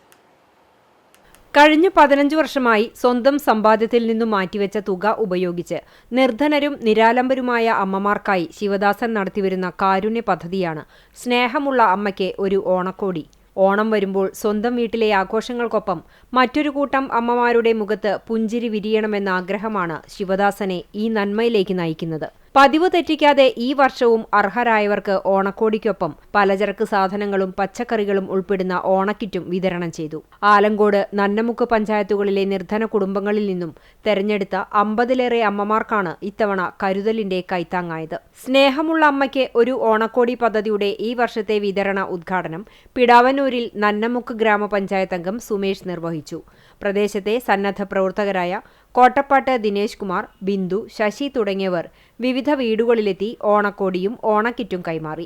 കഴിഞ്ഞ 15 വർഷമായി സ്വന്തം സമ്പാദ്യത്തിൽ നിന്നും മാറ്റിവെച്ച തുക ഉപയോഗിച്ച് നിർധനരും നിരാലംബരുമായ അമ്മമാർക്കായി ശിവദാസൻ നടത്തിവരുന്ന കാരുണ്യ പദ്ധതിയാണ് സ്നേഹമുള്ള അമ്മയ്ക്ക് ഒരു ഓണക്കോടി. ഓണം വരുമ്പോൾ സ്വന്തം വീട്ടിലെ ആഘോഷങ്ങൾക്കൊപ്പം മറ്റൊരു കൂട്ടം അമ്മമാരുടെ മുഖത്ത് പുഞ്ചിരി വിരിയണമെന്ന ആഗ്രഹമാണ് ശിവദാസനെ ഈ നന്മയിലേക്ക് നയിക്കുന്നത്. പതിവ് തെറ്റിക്കാതെ ഈ വർഷവും അർഹരായവർക്ക് ഓണക്കോടിക്കൊപ്പം പലചരക്ക് സാധനങ്ങളും പച്ചക്കറികളും ഉൾപ്പെടുന്ന ഓണക്കിറ്റും വിതരണം ചെയ്തു. ആലങ്കോട്, നന്നമുക്ക് പഞ്ചായത്തുകളിലെ നിർധന കുടുംബങ്ങളിൽ നിന്നും തെരഞ്ഞെടുത്ത 50-ലേറെ അമ്മമാർക്കാണ് ഇത്തവണ കരുതലിന്റെ കൈത്താങ്ങായത്. സ്നേഹമുള്ള അമ്മയ്ക്ക് ഒരു ഓണക്കോടി പദ്ധതിയുടെ ഈ വർഷത്തെ വിതരണ ഉദ്ഘാടനം പിടാവന്നൂരിൽ നന്നമുക്ക് ഗ്രാമപഞ്ചായത്ത് അംഗം സുമേഷ് നിർവഹിച്ചു. പ്രദേശത്തെ സന്നദ്ധ പ്രവർത്തകരായ കോട്ടപ്പാട്ട് ദിനേശ് കുമാർ, ബിന്ദു, ശശി തുടങ്ങിയവർ വിവിധ വീടുകളിലെത്തി ഓണക്കോടിയും ഓണക്കിറ്റും കൈമാറി.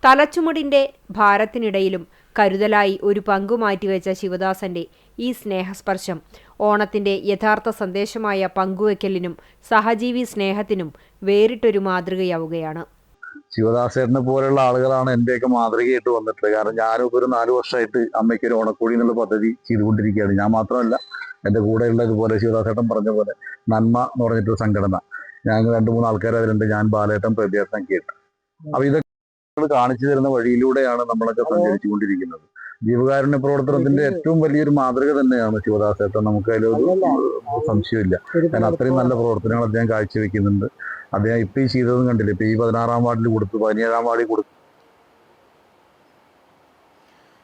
തലച്ചുമടിന്റെ ഭാരത്തിനിടയിലും കരുതലായി ഒരു പങ്കു മാറ്റിവെച്ച ശിവദാസന്റെ ഈ സ്നേഹസ്പർശം ഓണത്തിന്റെ യഥാർത്ഥ സന്ദേശമായ പങ്കുവെക്കലിനും സഹജീവി സ്നേഹത്തിനും വേറിട്ടൊരു മാതൃകയാവുകയാണ്. ശിവദാസേട്ടനെ പോലുള്ള ആളുകളാണ് എന്റെയൊക്കെ മാതൃകയായിട്ട് വന്നിട്ടുള്ളത്. കാരണം ഞാനിപ്പോൾ ഒരു 4 വർഷമായിട്ട് അമ്മയ്ക്ക് ഒരു ഓണക്കോടി എന്നുള്ള പദ്ധതി ചെയ്തുകൊണ്ടിരിക്കുകയാണ്. ഞാൻ മാത്രമല്ല, എൻ്റെ കൂടെയുള്ള ഇതുപോലെ ശിവദാസേട്ടൻ പറഞ്ഞ പോലെ നന്മ എന്ന് പറഞ്ഞിട്ടൊരു സംഘടന, ഞങ്ങൾ 2-3 ആൾക്കാർ അതിലുണ്ട്. ഞാൻ, ബാലേട്ടൻ, പ്രഭ്യാസൻ കേട്ട്. അപ്പൊ ഇതൊക്കെ കാണിച്ചു തരുന്ന വഴിയിലൂടെയാണ് നമ്മളൊക്കെ സഞ്ചരിച്ചു കൊണ്ടിരിക്കുന്നത്. ജീവകാരുണ്യ പ്രവർത്തനത്തിന്റെ ഏറ്റവും വലിയൊരു മാതൃക തന്നെയാണ് ശിവദാസേട്ടൻ. നമുക്ക് അതിലൊരു സംശയമില്ല. കാരണം അത്രയും നല്ല പ്രവർത്തനങ്ങൾ അദ്ദേഹം കാഴ്ചവെക്കുന്നുണ്ട്. അദ്ദേഹം ഇപ്പം ഈ ചെയ്തതും കണ്ടില്ല. ഇപ്പൊ ഈ 16-ാം വാർഡിൽ കൊടുത്തു, 17-ാം വാർഡിൽ കൊടുത്തു.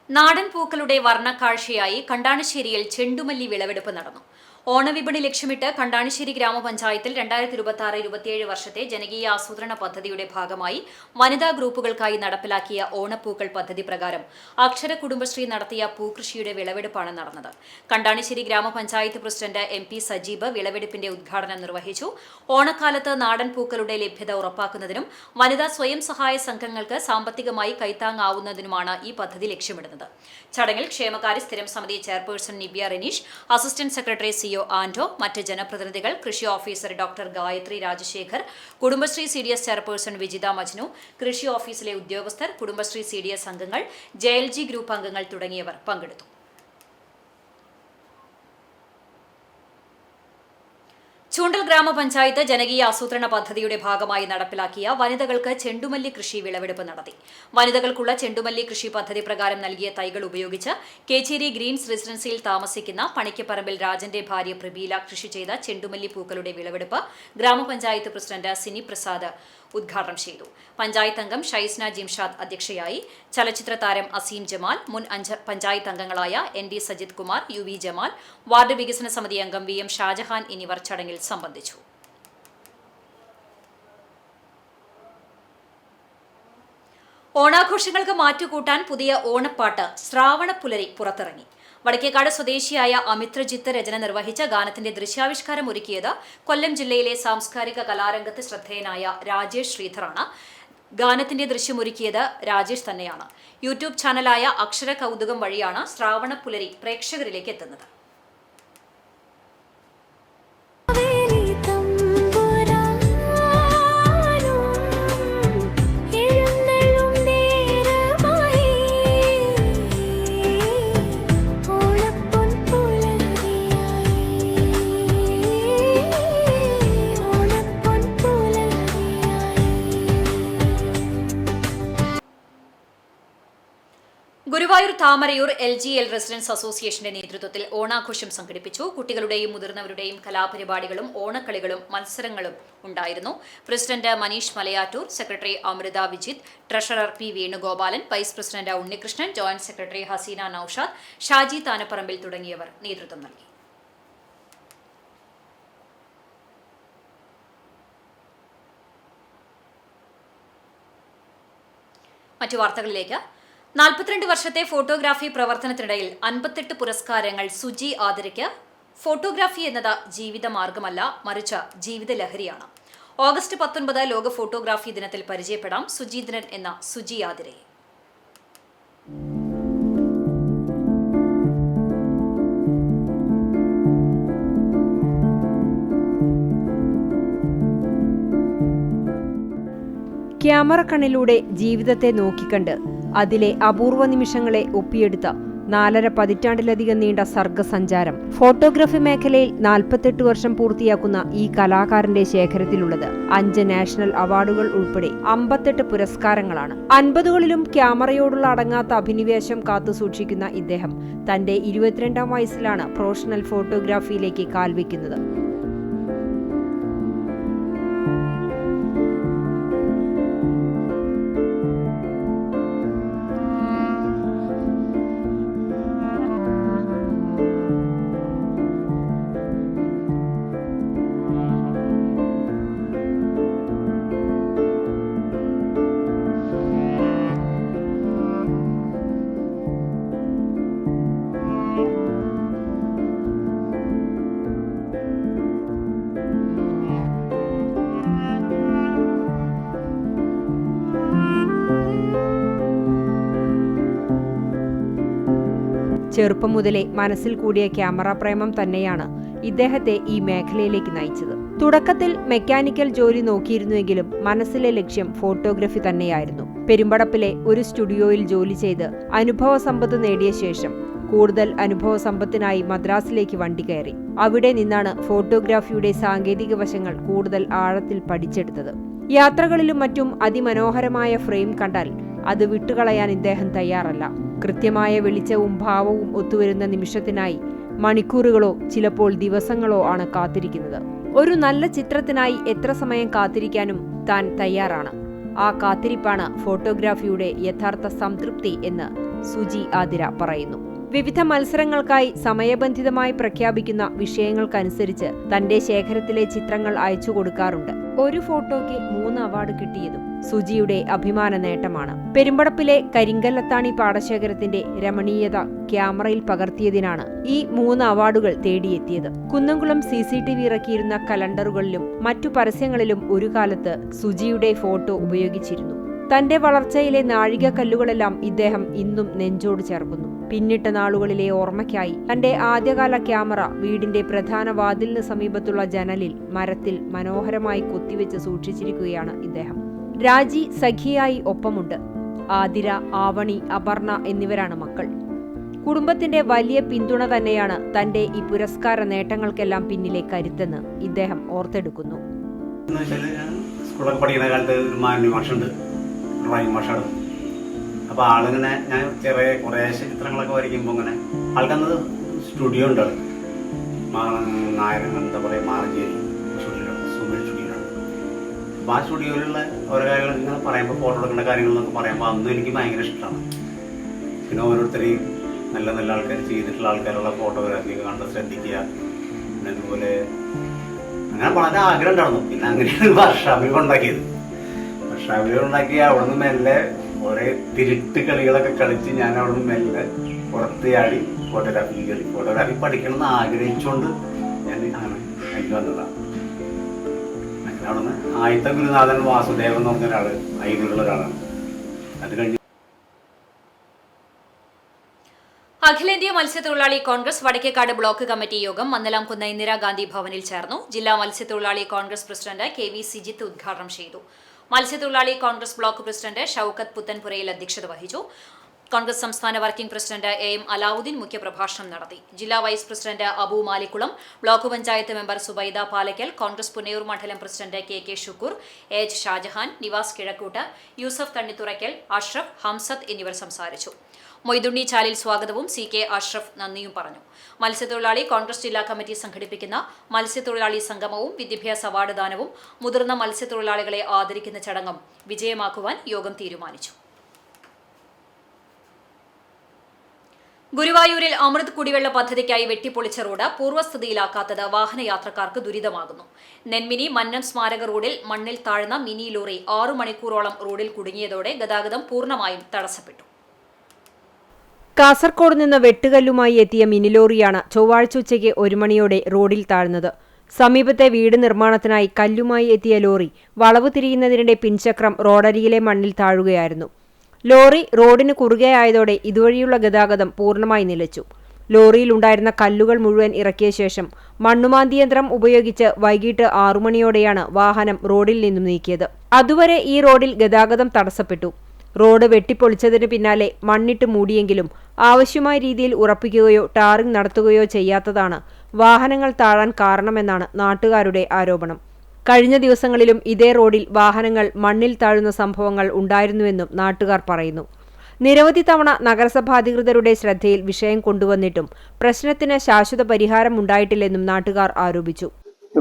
നാടൻ പൂക്കളുടെ വർണ്ണക്കാഴ്ചയായി കണ്ടാണശ്ശേരിയിൽ ചെണ്ടുമല്ലി വിളവെടുപ്പ് നടന്നു. ഓണവിപണി ലക്ഷ്യമിട്ട് കണ്ടാണശ്ശേരി ഗ്രാമപഞ്ചായത്തിൽ 2026-27 വർഷത്തെ ജനകീയ ആസൂത്രണ പദ്ധതിയുടെ ഭാഗമായി വനിതാ ഗ്രൂപ്പുകൾക്കായി നടപ്പിലാക്കിയ ഓണപ്പൂക്കൾ പദ്ധതി പ്രകാരം അക്ഷര കുടുംബശ്രീ നടത്തിയ പൂക്കൃഷിയുടെ വിളവെടുപ്പാണ് നടന്നത്. കണ്ടാണശ്ശേരി ഗ്രാമപഞ്ചായത്ത് പ്രസിഡന്റ് MP സജീബ് വിളവെടുപ്പിന്റെ ഉദ്ഘാടനം നിർവഹിച്ചു. ഓണക്കാലത്ത് നാടൻ പൂക്കളുടെ ലഭ്യത ഉറപ്പാക്കുന്നതിനും വനിതാ സ്വയം സഹായ സംഘങ്ങൾക്ക് സാമ്പത്തികമായി കൈത്താങ്ങാവുന്നതിനുമാണ് ഈ പദ്ധതി ലക്ഷ്യമിടുന്നത്. ചടങ്ങിൽ ക്ഷേമകാര്യ സ്ഥിരം സമിതി chairperson Nivea Ranish, assistant secretary CO Anto, മറ്റ് ജനപ്രതിനിധികൾ, കൃഷി officer doctor Gayathri Rajasekhar, Kudumbashree CDS chairperson Vijitha Majnu, കൃഷി ഓഫീസിലെ ഉദ്യോഗസ്ഥർ, കുടുംബശ്രീ CDS അംഗങ്ങൾ, JLG ഗ്രൂപ്പ് അംഗങ്ങൾ തുടങ്ങിയവർ പങ്കെടുത്തു. ചൂണ്ടൽ ഗ്രാമപഞ്ചായത്ത് ജനകീയ ആസൂത്രണ പദ്ധതിയുടെ ഭാഗമായി നടപ്പിലാക്കിയ വനിതകൾക്ക് ചെണ്ടുമല്ലി കൃഷി വിളവെടുപ്പ് നടത്തി. വനിതകൾക്കുള്ള ചെണ്ടുമല്ലി കൃഷി പദ്ധതി പ്രകാരം നൽകിയ തൈകൾ ഉപയോഗിച്ച് കേച്ചേരി ഗ്രീൻസ് റെസിഡൻസിയിൽ താമസിക്കുന്ന പണിക്കപ്പറമ്പിൽ രാജന്റെ ഭാര്യ പ്രബീല കൃഷി ചെയ്ത ചെണ്ടുമല്ലി പൂക്കളുടെ വിളവെടുപ്പ് ഗ്രാമപഞ്ചായത്ത് പ്രസിഡന്റ് സിനി പ്രസാദ് ഉദ്ഘാടനം ചെയ്തു. പഞ്ചായത്ത് അംഗം ഷൈസ്ന ജിംഷാദ് അധ്യക്ഷയായി. ചലച്ചിത്ര താരം അസീം ജമാൽ, മുൻ പഞ്ചായത്ത് അംഗങ്ങളായ ND Sajith Kumar, UV Jamal, ward വികസന സമിതി അംഗം VM ഷാജഹാൻ എന്നിവർ ചടങ്ങിൽ സംബന്ധിച്ചു. ഓണാഘോഷങ്ങൾക്ക് മാറ്റുകൂട്ടാൻ പുതിയ ഓണപ്പാട്ട് ശ്രാവണപ്പുലരി പുറത്തിറങ്ങി. വടക്കേക്കാട് സ്വദേശിയായ അമിത്രജിത്ത് രചന നിർവഹിച്ച ഗാനത്തിന്റെ ദൃശ്യാവിഷ്കാരം ഒരുക്കിയത് കൊല്ലം ജില്ലയിലെ സാംസ്കാരിക കലാരംഗത്ത് ശ്രദ്ധേയനായ രാജേഷ് ശ്രീധറാണ്. ഗാനത്തിന്റെ ദൃശ്യമൊരുക്കിയത് രാജേഷ് തന്നെയാണ്. യൂട്യൂബ് ചാനലായ അക്ഷര കൗതുകം വഴിയാണ് ശ്രാവണപ്പുലരി പ്രേക്ഷകരിലേക്ക് എത്തുന്നത്. ഗുരുവായൂർ താമരയൂർ LGL റെസിഡൻസ് അസോസിയേഷന്റെ നേതൃത്വത്തിൽ ഓണാഘോഷം സംഘടിപ്പിച്ചു. കുട്ടികളുടെയും മുതിർന്നവരുടെയും കലാപരിപാടികളും ഓണക്കളികളും മത്സരങ്ങളും ഉണ്ടായിരുന്നു. President Maneesh Malayattoor, secretary Amritha Vijith, treasurer P. Venugopalan, vice president Unnikrishnan, joint secretary Haseena Noushad, Shaji Thanapparambil തുടങ്ങിയവർ നേതൃത്വം നൽകി. മറ്റു വാർത്തകളിലേക്ക്. 42 വർഷത്തെ ഫോട്ടോഗ്രാഫി പ്രവർത്തനത്തിനിടയിൽ 58 പുരസ്കാരങ്ങൾ സുജി ആതിരയ്ക്ക്. ഫോട്ടോഗ്രാഫി എന്നത് ജീവിതമാർഗമല്ല, മറിച്ച് ജീവിത ലഹരിയാണ്. ഓഗസ്റ്റ് 19 ലോക ഫോട്ടോഗ്രാഫി ദിനത്തിൽ പരിചയപ്പെടാം സുജീന്ദ്രൻ എന്ന സുജി ആതിരയെ. ക്യാമറ കണ്ണിലൂടെ ജീവിതത്തെ നോക്കിക്കണ്ട് അതിലെ അപൂർവ നിമിഷങ്ങളെ ഒപ്പിയെടുത്ത 4.5 പതിറ്റാണ്ടിലധികം നീണ്ട സർഗസഞ്ചാരം. ഫോട്ടോഗ്രാഫി മേഖലയിൽ 48 വർഷം പൂർത്തിയാക്കുന്ന ഈ കലാകാരന്റെ ശേഖരത്തിലുള്ളത് 5 നാഷണൽ അവാർഡുകൾ ഉൾപ്പെടെ 58 പുരസ്കാരങ്ങളാണ്. 50കളിലും ക്യാമറയോടുള്ള അടങ്ങാത്ത അഭിനിവേശം കാത്തുസൂക്ഷിക്കുന്ന ഇദ്ദേഹം തന്റെ 22ാം വയസ്സിലാണ് പ്രൊഫഷണൽ ഫോട്ടോഗ്രാഫിയിലേക്ക് കാൽവെക്കുന്നത്. ചെറുപ്പം മുതലേ മനസ്സിൽ കൂടിയ ക്യാമറ പ്രേമം തന്നെയാണ് ഇദ്ദേഹത്തെ ഈ മേഖലയിലേക്ക് നയിച്ചത്. തുടക്കത്തിൽ മെക്കാനിക്കൽ ജോലി നോക്കിയിരുന്നുവെങ്കിലും മനസ്സിലെ ലക്ഷ്യം ഫോട്ടോഗ്രാഫി തന്നെയായിരുന്നു. പെരുമ്പടപ്പിലെ ഒരു സ്റ്റുഡിയോയിൽ ജോലി ചെയ്ത് അനുഭവ സമ്പത്ത് നേടിയ ശേഷം കൂടുതൽ അനുഭവ സമ്പത്തിനായി മദ്രാസിലേക്ക് വണ്ടി കയറി. അവിടെ നിന്നാണ് ഫോട്ടോഗ്രാഫിയുടെ സാങ്കേതിക വശങ്ങൾ കൂടുതൽ ആഴത്തിൽ പഠിച്ചെടുത്തത്. യാത്രകളിലും മറ്റും അതിമനോഹരമായ ഫ്രെയിം കണ്ടാൽ അത് വിട്ടുകളയാൻ ഇദ്ദേഹം തയ്യാറല്ല. കൃത്യമായ വെളിച്ചവും ഭാവവും ഒത്തുവരുന്ന നിമിഷത്തിനായി മണിക്കൂറുകളോ ചിലപ്പോൾ ദിവസങ്ങളോ ആണ് കാത്തിരിക്കുന്നത്. ഒരു നല്ല ചിത്രത്തിനായി എത്ര സമയം കാത്തിരിക്കാനും താൻ തയ്യാറാണ്. ആ കാത്തിരിപ്പാണ് ഫോട്ടോഗ്രാഫിയുടെ യഥാർത്ഥ സംതൃപ്തി എന്ന് സുജി ആതിര പറയുന്നു. വിവിധ മത്സരങ്ങൾക്കായി സമയബന്ധിതമായി പ്രഖ്യാപിക്കുന്ന വിഷയങ്ങൾക്കനുസരിച്ച് തന്റെ ശേഖരത്തിലെ ചിത്രങ്ങൾ അയച്ചു കൊടുക്കാറുണ്ട്. ഒരു ഫോട്ടോയ്ക്ക് 3 അവാർഡ് കിട്ടിയതും സുജിയുടെ അഭിമാന നേട്ടമാണ്. പെരുമ്പടപ്പിലെ കരിങ്കല്ലത്താണി പാടശേഖരത്തിന്റെ രമണീയത ക്യാമറയിൽ പകർത്തിയതിനാണ് ഈ 3 അവാർഡുകൾ തേടിയെത്തിയത്. കുന്നംകുളം CCTV ഇറക്കിയിരുന്ന കലണ്ടറുകളിലും മറ്റു പരസ്യങ്ങളിലും ഒരു കാലത്ത് സുജിയുടെ ഫോട്ടോ ഉപയോഗിച്ചിരുന്നു. തന്റെ വളർച്ചയിലെ നാഴികക്കല്ലുകളെല്ലാം ഇദ്ദേഹം ഇന്നും നെഞ്ചോട് ചേർക്കുന്നു. പിന്നിട്ട നാളുകളിലെ ഓർമ്മയ്ക്കായി തന്റെ ആദ്യകാല ക്യാമറ വീടിന്റെ പ്രധാന വാതിലിന് സമീപത്തുള്ള ജനലിൽ മരത്തിൽ മനോഹരമായി കൊത്തിവെച്ച് സൂക്ഷിച്ചിരിക്കുകയാണ് ഇദ്ദേഹം. രാജി സഖിയായി ഒപ്പമുണ്ട്. ആതിര, ആവണി, അപർണ എന്നിവരാണ് മക്കൾ. കുടുംബത്തിന്റെ വലിയ പിന്തുണ തന്നെയാണ് തന്റെ ഈ പുരസ്കാര നേട്ടങ്ങൾക്കെല്ലാം പിന്നിലെ കരുത്തെന്ന് ഇദ്ദേഹം ഓർത്തെടുക്കുന്നു. സ്കൂളൊക്കെ പഠിക്കുന്ന കാലത്ത് ഒരു മാന്യ മാഷുണ്ട്, ഡ്രോയിങ് മാഷാണ്. അപ്പോൾ ആളിങ്ങനെ ഞാൻ കുറേ ചിത്രങ്ങളൊക്കെ വരയ്ക്കുമ്പോൾ ഇങ്ങനെ ആൾക്കന്ന് സ്റ്റുഡിയോ ഉണ്ട്. എന്താ പറയുക, മാറഞ്ചേരി സ്റ്റുഡിയോ, സുമേഷ് സ്റ്റുഡിയോയിലാണ്. അപ്പോൾ ആ സ്റ്റുഡിയോയിലുള്ള ഓരോ കാര്യങ്ങൾ ഇങ്ങനെ പറയുമ്പോൾ ഫോട്ടോ എടുക്കേണ്ട കാര്യങ്ങളെന്നൊക്കെ പറയുമ്പോൾ അന്നും എനിക്ക് ഭയങ്കര ഇഷ്ടമാണ്. പിന്നെ ഓരോരുത്തരെയും നല്ല നല്ല ആൾക്കാർ ചെയ്തിട്ടുള്ള ആൾക്കാരുള്ള ഫോട്ടോഗ്രാഫിയൊക്കെ കണ്ട് ശ്രദ്ധിക്കുക. പിന്നെ അതുപോലെ അങ്ങനെ വളരെ ആഗ്രഹം ഉണ്ടായിരുന്നു. പിന്നെ അങ്ങനെയാണ് വർഷാപ്പിൽ ഉണ്ടാക്കിയത്. വർഷാപ്പിൽ ഉണ്ടാക്കി അവിടെ നിന്ന് മെല്ലെ കുറേ തിരുട്ട് കളികളൊക്കെ കളിച്ച് ഞാൻ അവിടെ നിന്ന് മെല്ലെ പുറത്ത് ചാടി ഫോട്ടോഗ്രാഫി കയറി. ഫോട്ടോഗ്രാഫി പഠിക്കണമെന്ന് ആഗ്രഹിച്ചുകൊണ്ട് ഞാൻ അങ്ങനെ അതിന് വന്നതാണ്. അങ്ങനെ അവിടെ നിന്ന് ആദ്യത്തെ ഗുരുനാഥൻ വാസുദേവൻ എന്ന് പറഞ്ഞ ഒരാൾ, അയ്യൂരുള്ള ഒരാളാണ്. അത് കഴിഞ്ഞ് അഖിലേന്ത്യാ മത്സ്യത്തൊഴിലാളി കോൺഗ്രസ് വടക്കേക്കാട് ബ്ലോക്ക് കമ്മിറ്റി യോഗം മന്നലാംകുന്ന് ഇന്ദിരാഗാന്ധി ഭവനിൽ ചേർന്നു. ജില്ലാ മത്സ്യത്തൊഴിലാളി കോൺഗ്രസ് പ്രസിഡന്റ് KV സിജിത്ത് ഉദ്ഘാടനം ചെയ്തു. മത്സ്യത്തൊഴിലാളി കോൺഗ്രസ് ബ്ലോക്ക് പ്രസിഡന്റ് ഷൌക്കത്ത് പുത്തൻപുരയിൽ അധ്യക്ഷത വഹിച്ചു. കോൺഗ്രസ് സംസ്ഥാന വർക്കിംഗ് പ്രസിഡന്റ് എം അലാവുദ്ദീൻ മുഖ്യപ്രഭാഷണം നടത്തി. ജില്ലാ vice president Abu Malikkulam, block panchayat member Subaida Palakkal, Congress Punnayur മണ്ഡലം president K Shukkur, H Shajahan, Nivas Kizhakkoot, Yusuf Thannithurakkal, Ashraf, Hamsath എന്നിവർ സംസാരിച്ചു. മൊയ്തുണ്ണി ചാലിൽ സ്വാഗതവും CK അഷ്റഫ് നന്ദിയും പറഞ്ഞു. മത്സ്യത്തൊഴിലാളി കോൺഗ്രസ് ജില്ലാ കമ്മിറ്റി സംഘടിപ്പിക്കുന്ന മത്സ്യത്തൊഴിലാളി സംഗമവും വിദ്യാഭ്യാസ അവാർഡ് ദാനവും മുതിർന്ന മത്സ്യത്തൊഴിലാളികളെ ആദരിക്കുന്ന ചടങ്ങും വിജയമാക്കുവാൻ യോഗം തീരുമാനിച്ചു. ഗുരുവായൂരിൽ അമൃത് കുടിവെള്ള പദ്ധതിക്കായി വെട്ടിപ്പൊളിച്ച റോഡ് പൂർവ്വസ്ഥിതിയിലാക്കാത്തത് വാഹനയാത്രക്കാർക്ക് ദുരിതമാകുന്നു. നെന്മിനി മന്നം സ്മാരക റോഡിൽ മണ്ണിൽ താഴ്ന്ന മിനി ലോറി 6 മണിക്കൂറോളം റോഡിൽ കുടുങ്ങിയതോടെ ഗതാഗതം പൂർണ്ണമായും തടസ്സപ്പെട്ടു. കാസർകോട് നിന്ന് വെട്ടുകല്ലുമായി എത്തിയ മിനിലോറിയാണ് ചൊവ്വാഴ്ച ഉച്ചയ്ക്ക് 1 മണിയോടെ റോഡിൽ താഴ്ന്നത്. സമീപത്തെ വീട് നിർമ്മാണത്തിനായി കല്ലുമായി എത്തിയ ലോറി വളവ് തിരിയുന്നതിനിടെ പിൻചക്രം റോഡരികിലെ മണ്ണിൽ താഴുകയായിരുന്നു. ലോറി റോഡിന് കുറുകെയായതോടെ ഇതുവഴിയുള്ള ഗതാഗതം പൂർണ്ണമായി നിലച്ചു. ലോറിയിലുണ്ടായിരുന്ന കല്ലുകൾ മുഴുവൻ ഇറക്കിയ ശേഷം മണ്ണുമാന്തിയന്ത്രം ഉപയോഗിച്ച് വൈകിട്ട് 6 മണിയോടെയാണ് വാഹനം റോഡിൽ നിന്നും നീക്കിയത്. അതുവരെ ഈ റോഡിൽ ഗതാഗതം തടസ്സപ്പെട്ടു. റോഡ് വെട്ടിപ്പൊളിച്ചതിന് പിന്നാലെ മണ്ണിട്ട് മൂടിയെങ്കിലും ആവശ്യമായ രീതിയിൽ ഉറപ്പിക്കുകയോ ടാറിംഗ് നടത്തുകയോ ചെയ്യാത്തതാണ് വാഹനങ്ങൾ താഴാൻ കാരണമെന്നാണ് നാട്ടുകാരുടെ ആരോപണം. കഴിഞ്ഞ ദിവസങ്ങളിലും ഇതേ റോഡിൽ വാഹനങ്ങൾ മണ്ണിൽ താഴുന്ന സംഭവങ്ങൾ ഉണ്ടായിരുന്നുവെന്നും നാട്ടുകാർ പറയുന്നു. നിരവധി തവണ നഗരസഭാ അധികൃതരുടെ ശ്രദ്ധയിൽ വിഷയം കൊണ്ടുവന്നിട്ടും പ്രശ്നത്തിന് ശാശ്വത പരിഹാരം ഉണ്ടായിട്ടില്ലെന്നും നാട്ടുകാർ ആരോപിച്ചു.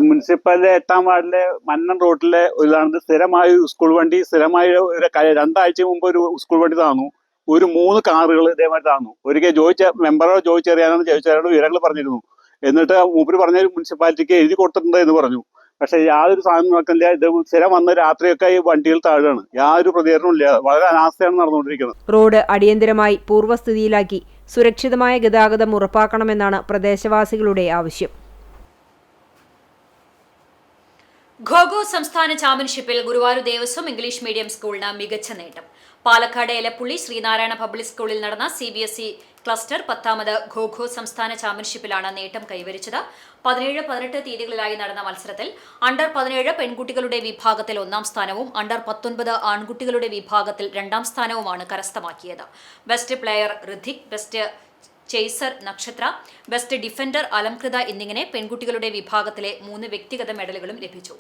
മുനിസിപ്പാലിറ്റി 8-ാം വാർഡിലെ മന്നം റോഡിലെ ഇതാണ് സ്ഥിരമായി സ്കൂൾ വണ്ടി സ്ഥിരമായി 2 ആഴ്ച മുമ്പ് ഒരു സ്കൂൾ വണ്ടി താന്നു. ഒരു 3 കാറുകൾ ഇതേമാതിരി താന്നു. ഒരിക്കൽ മെമ്പറോട് ചോദിച്ചറിയാനാണ് ചോദിച്ചറിയാനോട് വിവരങ്ങൾ പറഞ്ഞിരുന്നു. എന്നിട്ട് മൂപ്പര് പറഞ്ഞ മുനിസിപ്പാലിറ്റിക്ക് എഴുതി കൊടുത്തിട്ടുണ്ട് എന്ന് പറഞ്ഞു. പക്ഷെ യാതൊരു സാധനം നോക്കില്ല. ഇത് സ്ഥിരം വന്ന് രാത്രിയൊക്കെ ഈ വണ്ടികൾ താഴാണ്. യാതൊരു പ്രതികരണവും ഇല്ല. വളരെ അനാസ്ഥയാണ് നടന്നുകൊണ്ടിരിക്കുന്നത്. റോഡ് അടിയന്തരമായി പൂർവ്വസ്ഥിതിയിലാക്കി സുരക്ഷിതമായ ഗതാഗതം ഉറപ്പാക്കണമെന്നാണ് പ്രദേശവാസികളുടെ ആവശ്യം. ഖോഖോ സംസ്ഥാന ചാമ്പ്യൻഷിപ്പിൽ ഗുരുവായൂർ ദേവസ്വം ഇംഗ്ലീഷ് മീഡിയം സ്കൂളിന് മികച്ച നേട്ടം. പാലക്കാട് എലപ്പുള്ളി ശ്രീനാരായണ പബ്ലിക് സ്കൂളിൽ നടന്ന CBSE ക്ലസ്റ്റർ 10ാമത് ഖോഖോ സംസ്ഥാന ചാമ്പ്യൻഷിപ്പിലാണ് നേട്ടം കൈവരിച്ചത്. 17-18 തീയതികളിലായി നടന്ന മത്സരത്തിൽ അണ്ടർ 17 പെൺകുട്ടികളുടെ വിഭാഗത്തിൽ 1ാം സ്ഥാനവും അണ്ടർ 19 ആൺകുട്ടികളുടെ വിഭാഗത്തിൽ 2ാം സ്ഥാനവുമാണ് കരസ്ഥമാക്കിയത്. Best player Rithik, best chaser നക്ഷത്ര, ബെസ്റ്റ് ഡിഫൻഡർ അലംകൃത എന്നിങ്ങനെ പെൺകുട്ടികളുടെ വിഭാഗത്തിലെ 3 വ്യക്തിഗത മെഡലുകളും ലഭിച്ചു.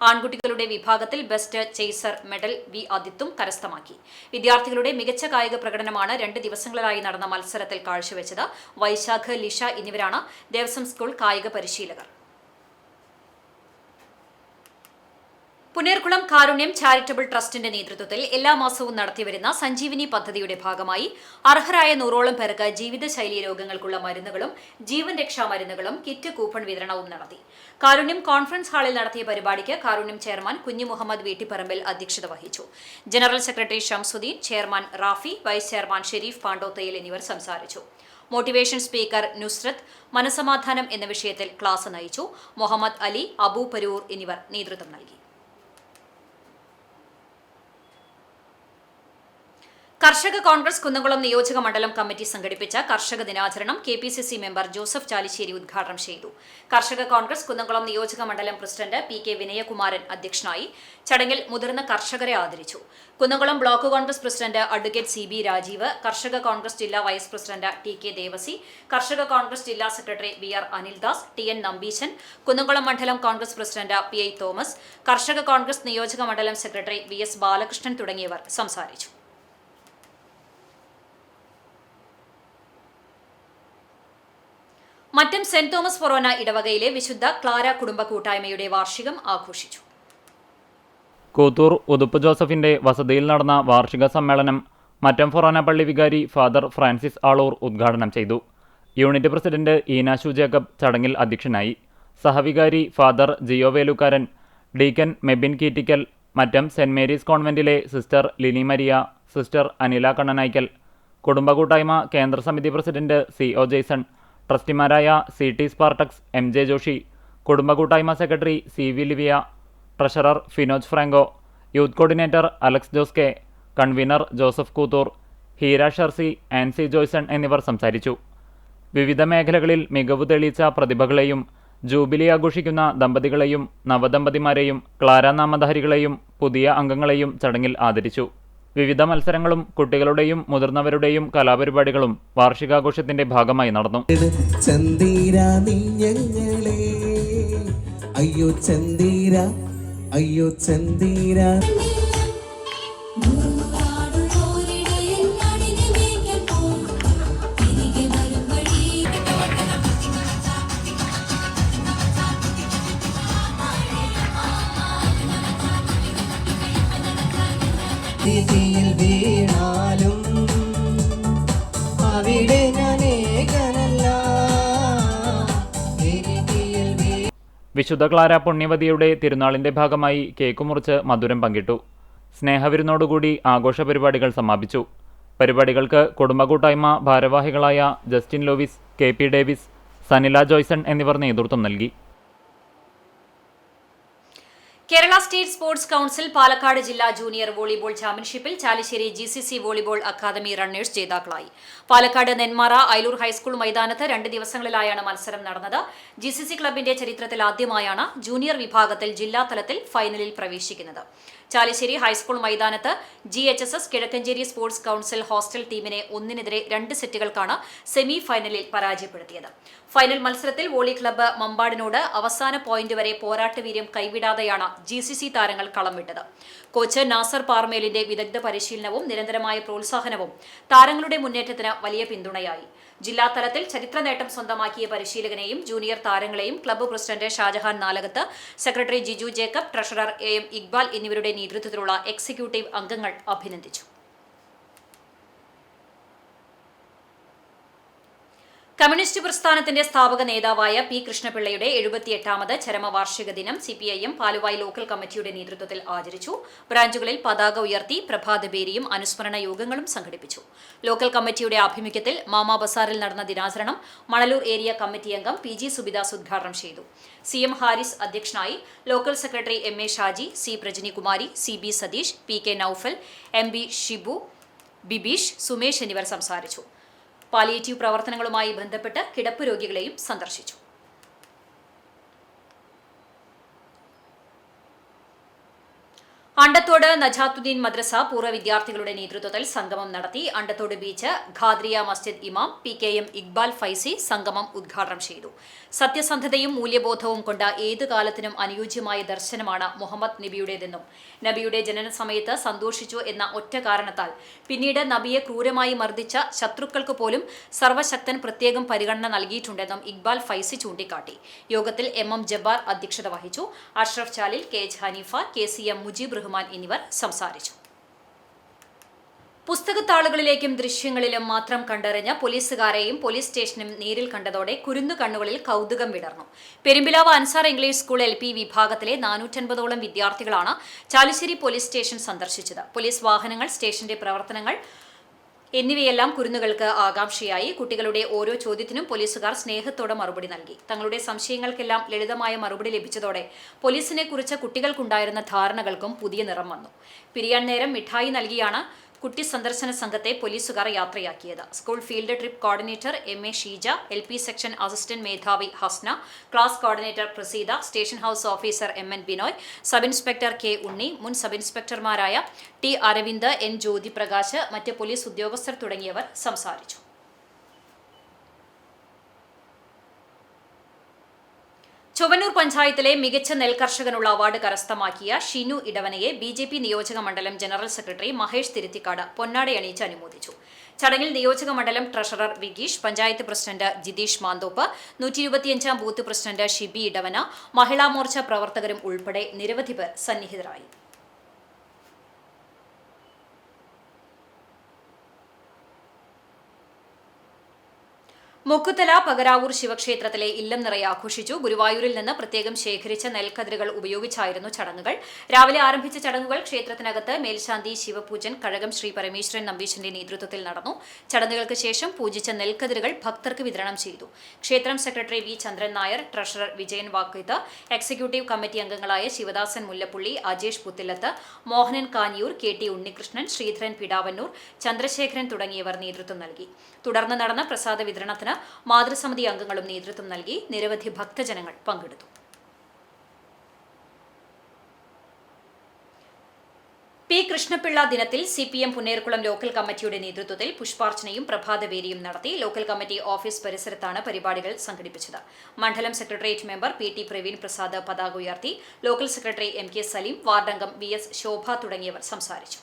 ആൺകുട്ടികളുടെ വിഭാഗത്തിൽ ബെസ്റ്റ് ചേസർ മെഡൽ വി ആദിത്തും കരസ്ഥമാക്കി. വിദ്യാർത്ഥികളുടെ മികച്ച കായിക പ്രകടനമാണ് 2 ദിവസങ്ങളിലായി നടന്ന മത്സരത്തിൽ കാഴ്ചവെച്ചത്. വൈശാഖ്, ലിഷ എന്നിവരാണ് ദേവസ്വം സ്കൂൾ കായിക പരിശീലകർ. പുന്നേർകുളം കാരുണ്യം ചാരിറ്റബിൾ ട്രസ്റ്റിന്റെ നേതൃത്വത്തിൽ എല്ലാ മാസവും നടത്തിവരുന്ന സഞ്ജീവിനി പദ്ധതിയുടെ ഭാഗമായി അർഹരായ 100ഓളം പേർക്ക് ജീവിതശൈലി രോഗങ്ങൾക്കുള്ള മരുന്നുകളും ജീവൻ രക്ഷാ മരുന്നുകളും കിറ്റ് കൂപ്പൺ വിതരണവും നടത്തി. കാരുണ്യം കോൺഫറൻസ് ഹാളിൽ നടത്തിയ പരിപാടിക്ക് കാരുണ്യം ചെയർമാൻ കുഞ്ഞു മുഹമ്മദ് വീട്ടിപ്പറമ്പിൽ അധ്യക്ഷത വഹിച്ചു. General secretary Shamsuddin, chairman Rafi, vice chairman Sherif Pandothayil എന്നിവർ സംസാരിച്ചു. മോട്ടിവേഷൻ സ്പീക്കർ നുസ്രത്ത് മനസമാധാനം എന്ന വിഷയത്തിൽ ക്ലാസ് നയിച്ചു. മുഹമ്മദ് അലി, അബു പരൂർ എന്നിവർ നേതൃത്വം നൽകി. കർഷക കോൺഗ്രസ് കുന്നംകുളം നിയോജക മണ്ഡലം കമ്മിറ്റി സംഘടിപ്പിച്ച കർഷക ദിനാചരണം KPCC മെമ്പർ ജോസഫ് ചാലിശ്ശേരി ഉദ്ഘാടനം ചെയ്തു. കർഷക കോൺഗ്രസ് കുന്നംകുളം നിയോജക മണ്ഡലം പ്രസിഡന്റ് PK വിനയകുമാരൻ അധ്യക്ഷനായി. ചടങ്ങിൽ മുതിർന്ന കർഷകരെ ആദരിച്ചു. Kunnamkulam block Congress president advocate CB Rajeev, കർഷക കോൺഗ്രസ് ജില്ലാ വൈസ് പ്രസിഡന്റ് TK ദേവസി, കർഷക കോൺഗ്രസ് ജില്ലാ secretary VR Anildas, TN Nambeesan, Kunnamkulam മണ്ഡലം കോൺഗ്രസ് പ്രസിഡന്റ് PI തോമസ്, കർഷക കോൺഗ്രസ് നിയോജക മണ്ഡലം സെക്രട്ടറി VS ബാലകൃഷ്ണൻ തുടങ്ങിയവർ സംസാരിച്ചു. മറ്റം സെന്റ് തോമസ് ഫൊറോന ഇടവകയിലെ വിശുദ്ധ ക്ലാര കുടുംബ കൂട്ടായ്മയുടെ വാർഷികം ആഘോഷിച്ചു. കൂത്തൂർ ഉതുപ്പ് ജോസഫിന്റെ വസതിയിൽ നടന്ന വാർഷിക സമ്മേളനം മറ്റം ഫൊറോന പള്ളി വികാരി ഫാദർ ഫ്രാൻസിസ് ആളൂർ ഉദ്ഘാടനം ചെയ്തു. യൂണിറ്റ് പ്രസിഡന്റ് ഈനാശു ജേക്കബ് ചടങ്ങിൽ അധ്യക്ഷനായി. സഹവികാരി father Jio Velukkaran, deacon Mebin Keettikkal, Mattam saint Mary's കോൺവെന്റിലെ sister Lini Maria, sister Anila Kannanaykkal, കുടുംബ കൂട്ടായ്മ കേന്ദ്ര സമിതി പ്രസിഡന്റ് CO ജെയ്സൺ, ട്രസ്റ്റിമാരായ CT സ്പാർട്ടക്സ്, MJ ജോഷി, കുടുംബ കൂട്ടായ്മ secretary CV Livia, treasurer Finoj Franco, youth coordinator Alex Jose K, convener Joseph Koothur, Heera Sharsi, Ancy Joyson എന്നിവർ സംസാരിച്ചു. വിവിധ മേഖലകളിൽ മികവ് തെളിയിച്ച പ്രതിഭകളെയും ജൂബിലി ആഘോഷിക്കുന്ന ദമ്പതികളെയും നവദമ്പതിമാരെയും ക്ലാര നാമധാരികളെയും പുതിയ അംഗങ്ങളെയും ചടങ്ങിൽ ആദരിച്ചു. വിവിധ മത്സരങ്ങളും കുട്ടികളുടെയും മുതിർന്നവരുടെയും കലാപരിപാടികളും വാർഷികാഘോഷത്തിന്റെ ഭാഗമായി നടന്നു. വീണാലും അവിടെ ഞാൻ ഏകനല്ല. വിശുദ്ധ ക്ലാര പുണ്യവതിയുടെ തിരുനാളിന്റെ ഭാഗമായി കേക്ക് മുറിച്ച് മധുരം പങ്കിട്ടു. സ്നേഹവിരുന്നോടുകൂടി ആഘോഷ പരിപാടികൾ സമാപിച്ചു. പരിപാടികൾക്ക് കുടുംബകൂട്ടായ്മ ഭാരവാഹികളായ Justin Lovis, KP Davis, Sanila Joyson എന്നിവർ നേതൃത്വം നൽകി. Kerala state sports council Palakkad ജില്ലാ ജൂനിയർ വോളിബോൾ ചാമ്പ്യൻഷിപ്പിൽ Chalissery GCC volleyball academy runners ജേതാക്കളായി. പാലക്കാട് നെന്മാറ അയലൂർ ഹൈസ്കൂൾ മൈതാനത്ത് 2 ദിവസങ്ങളിലായാണ് മത്സരം നടന്നത്. GCC ക്ലബിന്റെ ചരിത്രത്തിൽ ആദ്യമായാണ് ജൂനിയർ വിഭാഗത്തിൽ ജില്ലാതലത്തിൽ ഫൈനലിൽ പ്രവേശിക്കുന്നത്. ചാലിശ്ശേരി ഹൈസ്കൂൾ മൈതാനത്ത് GHSS Kizhakkanchery sports council hostel ടീമിനെ 1-2 സെറ്റുകൾക്കാണ് സെമി ഫൈനലിൽ പരാജയപ്പെടുത്തിയത്. ഫൈനൽ മത്സരത്തിൽ വോളി ക്ലബ്ബ് മമ്പാടിനോട് അവസാന പോയിന്റ് വരെ പോരാട്ടവീര്യം കൈവിടാതെയാണ് GCC താരങ്ങൾ കളം വിട്ടത്. കോച്ച് നാസർ പാർമേലിന്റെ വിദഗ്ധ പരിശീലനവും നിരന്തരമായ പ്രോത്സാഹനവും താരങ്ങളുടെ മുന്നേറ്റത്തിന് വലിയ പിന്തുണയായി. ജില്ലാതലത്തിൽ ചരിത്ര നേട്ടം സ്വന്തമാക്കിയ പരിശീലകനെയും ജൂനിയർ താരങ്ങളെയും club president Shajahan Nalakath, secretary Jiju Jacob, treasurer AM Iqbal എന്നിവരുടെ നേതൃത്വത്തിലുള്ള എക്സിക്യൂട്ടീവ് അംഗങ്ങൾ അഭിനന്ദിച്ചു. കമ്മ്യൂണിസ്റ്റ് പ്രസ്ഥാനത്തിന്റെ സ്ഥാപക നേതാവായ P. കൃഷ്ണപിള്ളയുടെ 78ാമത് ചരമവാർഷിക ദിനം CPIM പാലുവായി ലോക്കൽ കമ്മിറ്റിയുടെ നേതൃത്വത്തിൽ ആചരിച്ചു. ബ്രാഞ്ചുകളിൽ പതാക ഉയർത്തി പ്രഭാതബേരിയും അനുസ്മരണ യോഗങ്ങളും സംഘടിപ്പിച്ചു. ലോക്കൽ കമ്മിറ്റിയുടെ ആഭിമുഖ്യത്തിൽ മാമാ ബസാറിൽ നടന്ന ദിനാചരണം മണലൂർ ഏരിയ കമ്മിറ്റി അംഗം PG സുബിദാസ് ഉദ്ഘാടനം ചെയ്തു. CM ഹാരിസ് അധ്യക്ഷനായി. Local secretary MA Shaji, C. Prajanikumari, CB Satheesh, PK Noufal, MB Shibu, Bibeesh, Sumesh എന്നിവർ സംസാരിച്ചു. പാലിയേറ്റീവ് പ്രവർത്തനങ്ങളുമായി ബന്ധപ്പെട്ട് കിടപ്പ് രോഗികളെയും സന്ദർശിച്ചു. അണ്ടത്തോട് നജാത്തുദ്ദീൻ മദ്രസ പൂർവ്വ വിദ്യാർത്ഥികളുടെ നേതൃത്വത്തിൽ സംഗമം നടത്തി. അണ്ടത്തോട് ബീച്ച് ഖാദ്രിയ മസ്ജിദ് ഇമാം PKM ഇക്ബാൽ ഫൈസി സംഗമം ഉദ്ഘാടനം ചെയ്തു. സത്യസന്ധതയും മൂല്യബോധവും കൊണ്ട് ഏതു കാലത്തിനും അനുയോജ്യമായ ദർശനമാണ് മുഹമ്മദ് നബിയുടേതെന്നും നബിയുടെ ജനന സമയത്ത് സന്തോഷിച്ചു എന്ന ഒറ്റ കാരണത്താൽ പിന്നീട് നബിയെ ക്രൂരമായി മർദ്ദിച്ച ശത്രുക്കൾക്ക് പോലും സർവശക്തൻ പ്രത്യേകം പരിഗണന നൽകിയിട്ടുണ്ടെന്നും ഇക്ബാൽ ഫൈസി ചൂണ്ടിക്കാട്ടി. യോഗത്തിൽ MM ജബ്ബാർ അധ്യക്ഷത വഹിച്ചു. അഷ്റഫ് ചാലിൽ, KH ഹനീഫ, KCM മുജീബ് റഹ്മാൻ എന്നിവർ സംസാരിച്ചു. പുസ്തകത്താളുകളിലേക്കും ദൃശ്യങ്ങളിലും മാത്രം കണ്ടറിഞ്ഞ പോലീസുകാരെയും പോലീസ് സ്റ്റേഷനും നേരിൽ കണ്ടതോടെ കുരുന്നു കണ്ണുകളിൽ കൗതുകം വിടർന്നു. Perumpilavu Ansar English school LP വിഭാഗത്തിലെ 450ഓളം വിദ്യാർത്ഥികളാണ് ചാലിശ്ശേരി പോലീസ് സ്റ്റേഷൻ സന്ദർശിച്ചത്. പോലീസ് വാഹനങ്ങൾ, സ്റ്റേഷന്റെ പ്രവർത്തനങ്ങൾ എന്നിവയെല്ലാം കുരുന്നുകൾക്ക് ആകാംക്ഷയായി. കുട്ടികളുടെ ഓരോ ചോദ്യത്തിനും പോലീസുകാർ സ്നേഹത്തോടെ മറുപടി നൽകി. തങ്ങളുടെ സംശയങ്ങൾക്കെല്ലാം ലളിതമായ മറുപടി ലഭിച്ചതോടെ പോലീസിനെ കുറിച്ച് കുട്ടികൾക്കുണ്ടായിരുന്ന ധാരണകൾക്കും പുതിയ നിറം വന്നു. പിരിയാൻ നേരം മിഠായി നൽകിയാണ് കുട്ടി സന്ദർശന സംഘത്തെ പോലീസുകാർ യാത്രയാക്കിയത്. School field trip coordinator MA Sheeja, LP section assistant മേധാവി Hasna, class coordinator Praseeda, station house officer MN Binoy, sub inspector K Unni, മുൻ സബ് ഇൻസ്പെക്ടർമാരായ T അരവിന്ദ്, N ജ്യോതിപ്രകാശ്, മറ്റ് പോലീസ് ഉദ്യോഗസ്ഥർ തുടങ്ങിയവർ സംസാരിച്ചു. ചൊവ്വന്നൂർ പഞ്ചായത്തിലെ മികച്ച നെൽകർഷകനുള്ള അവാർഡ് കരസ്ഥമാക്കിയ ഷിനു ഇടവനയെ BJP നിയോജക മണ്ഡലം ജനറൽ സെക്രട്ടറി മഹേഷ് തിരുത്തിക്കാട് പൊന്നാടയണിയിച്ച് അനുമോദിച്ചു. ചടങ്ങിൽ നിയോജക മണ്ഡലം treasurer Vigeesh, panchayat president Jitheesh മാന്തോപ്പ്, 125ാം booth president Shibi Edavana, Mahila Morcha പ്രവർത്തകരും ഉൾപ്പെടെ നിരവധി പേർ സന്നിഹിതരായി. മുക്കുത്തല പകരാവൂർ ശിവക്ഷേത്രത്തിലെ ഇല്ലം നിറയെ ആഘോഷിച്ചു. ഗുരുവായൂരിൽ നിന്ന് പ്രത്യേകം ശേഖരിച്ച നെൽക്കതിരുകൾ ഉപയോഗിച്ചായിരുന്നു ചടങ്ങുകൾ. രാവിലെ ആരംഭിച്ച ചടങ്ങുകൾ ക്ഷേത്രത്തിനകത്ത് മേൽശാന്തി ശിവപൂജൻ കഴകം ശ്രീ പരമേശ്വരൻ നമ്പീശന്റെ നേതൃത്വത്തിൽ നടന്നു. ചടങ്ങുകൾക്ക് ശേഷം പൂജിച്ച നെൽക്കതിരുകൾ ഭക്തർക്ക് വിതരണം ചെയ്തു. ക്ഷേത്രം secretary V. Chandran Nair, treasurer Vijayan Vakkeeth, executive committee അംഗങ്ങളായ ശിവദാസൻ മുല്ലപ്പള്ളി, അജേഷ് പുത്തില്ലത്ത്, മോഹനൻ കാഞ്ഞൂർ, KT ഉണ്ണികൃഷ്ണൻ, ശ്രീധരൻ പിടാവന്നൂർ, ചന്ദ്രശേഖരൻ തുടങ്ങിയവർ നേതൃത്വം നൽകി. തുടർന്ന് നടന്ന പ്രസാദ വിതരണത്തിന് മാതൃസമിതി അംഗങ്ങളും നേതൃത്വം നൽകി. നിരവധി ഭക്തജനങ്ങൾ പങ്കെടുത്തു. P. കൃഷ്ണപിള്ള ദിനത്തിൽ CPM പുന്നേർകുളം ലോക്കൽ കമ്മിറ്റിയുടെ നേതൃത്വത്തിൽ പുഷ്പാർച്ചനയും പ്രഭാതവേദിയും നടത്തി. ലോക്കൽ കമ്മിറ്റി ഓഫീസ് പരിസരത്താണ് പരിപാടികൾ സംഘടിപ്പിച്ചത്. മണ്ഡലം secretariat member PT Praveen Prasad പതാക ഉയർത്തി. ലോക്കൽ സെക്രട്ടറി MK സലീം, വാർഡംഗം VS ശോഭ തുടങ്ങിയവർ സംസാരിച്ചു.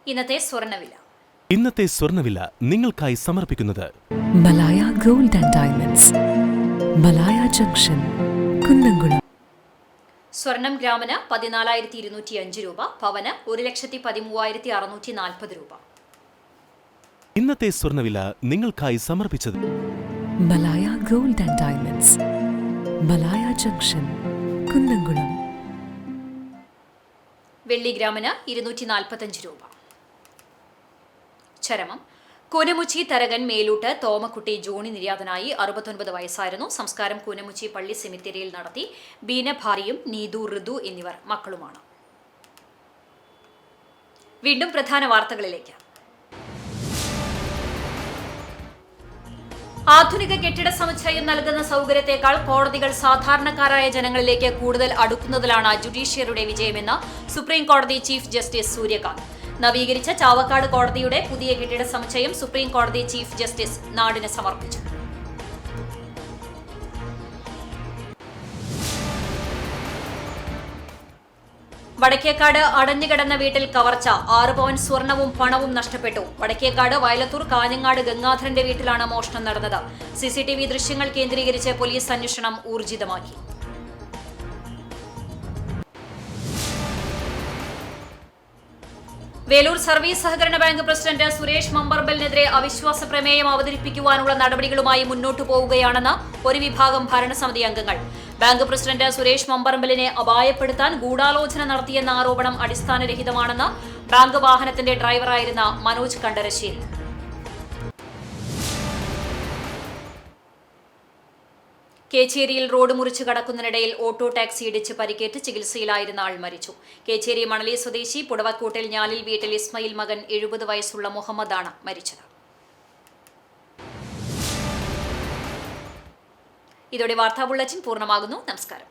ഇന്നത്തെ സ്വർണ്ണവില നിങ്ങൾക്കായി സമർപ്പിക്കുന്നത് Malaya gold and diamonds, Malaya junction, Kunnamkulam. സ്വർണം ഗ്രാമിന് 14,205 രൂപ, പവന് 1,13,640 രൂപ. ഇന്നത്തെ സ്വർണ്ണവില നിങ്ങൾക്കായി സമർപ്പിച്ചത് Malaya gold and diamonds, Malaya junction, Kunnamkulam. വെള്ളി ഗ്രാമിന് 245 രൂപ. ചരമം കൂനമുച്ചി തരകൻ മേലൂട്ട് തോമക്കുട്ടി ജോണി നിര്യാതനായി. 69 വയസ്സായിരുന്നു. സംസ്കാരം കൂനമുച്ചി പള്ളി സെമിത്തേരിയിൽ നടത്തി. ബീന ഭാര്യയും നീതു ഋതു എന്നിവർ മക്കളുമാണ്. വീണ്ടും പ്രധാന വാർത്തകളിലേക്ക്. ആധുനിക കെട്ടിട സമുച്ചയം നൽകുന്ന സൗകര്യത്തെക്കാൾ കോടതികൾ സാധാരണക്കാരായ ജനങ്ങളിലേക്ക് കൂടുതൽ അടുക്കുന്നതിലാണ് ജുഡീഷ്യറിയുടെ വിജയമെന്ന് സുപ്രീം കോടതി ചീഫ് ജസ്റ്റിസ് സൂര്യകാന്ത്. നവീകരിച്ച ചാവക്കാട് കോടതിയുടെ പുതിയ കെട്ടിട സമുച്ചയം സുപ്രീം കോടതി ചീഫ് ജസ്റ്റിസ് നാടിന് സമർപ്പിച്ചു. വടക്കേക്കാട് അടഞ്ഞുകിടന്ന വീട്ടിൽ കവർച്ച. 6 പവൻ സ്വർണവും പണവും നഷ്ടപ്പെട്ടു. വടക്കേക്കാട് വയലത്തൂർ കാഞ്ഞങ്ങാട് ഗംഗാധരന്റെ വീട്ടിലാണ് മോഷണം നടന്നത്. CCTV ദൃശ്യങ്ങൾ കേന്ദ്രീകരിച്ച് പോലീസ് അന്വേഷണം ഊർജിതമാക്കി. വേലൂർ സർവീസ് സഹകരണ ബാങ്ക് പ്രസിഡന്റ് സുരേഷ് മമ്പറമ്പലിനെതിരെ അവിശ്വാസ പ്രമേയം അവതരിപ്പിക്കുവാനുള്ള നടപടികളുമായി മുന്നോട്ടു പോവുകയാണെന്ന് ഒരു വിഭാഗം ഭരണസമിതി അംഗങ്ങൾ. ബാങ്ക് പ്രസിഡന്റ് സുരേഷ് മമ്പറമ്പലിനെ അപായപ്പെടുത്താൻ ഗൂഢാലോചന നടത്തിയെന്ന ആരോപണം അടിസ്ഥാനരഹിതമാണെന്ന് ബാങ്ക് വാഹനത്തിന്റെ ഡ്രൈവറായിരുന്ന മനോജ് കണ്ടരശ്ശേരി. കേച്ചേരിയിൽ റോഡ് മുറിച്ച് കടക്കുന്നതിനിടയിൽ ഓട്ടോ ടാക്സി ഇടിച്ച് പരിക്കേറ്റ് ചികിത്സയിലായിരുന്ന ആൾ മരിച്ചു. കേച്ചേരി മണലി സ്വദേശി പുടവക്കോട്ടിൽ ഞാലിൽ വീട്ടിൽ ഇസ്മയിൽ മകൻ 70 വയസ്സുള്ള മുഹമ്മദാണ് മരിച്ചത്. ഇതോടെ വാർത്താ ബുള്ളറ്റിൻ പൂർണ്ണമാകുന്നു. നമസ്കാരം.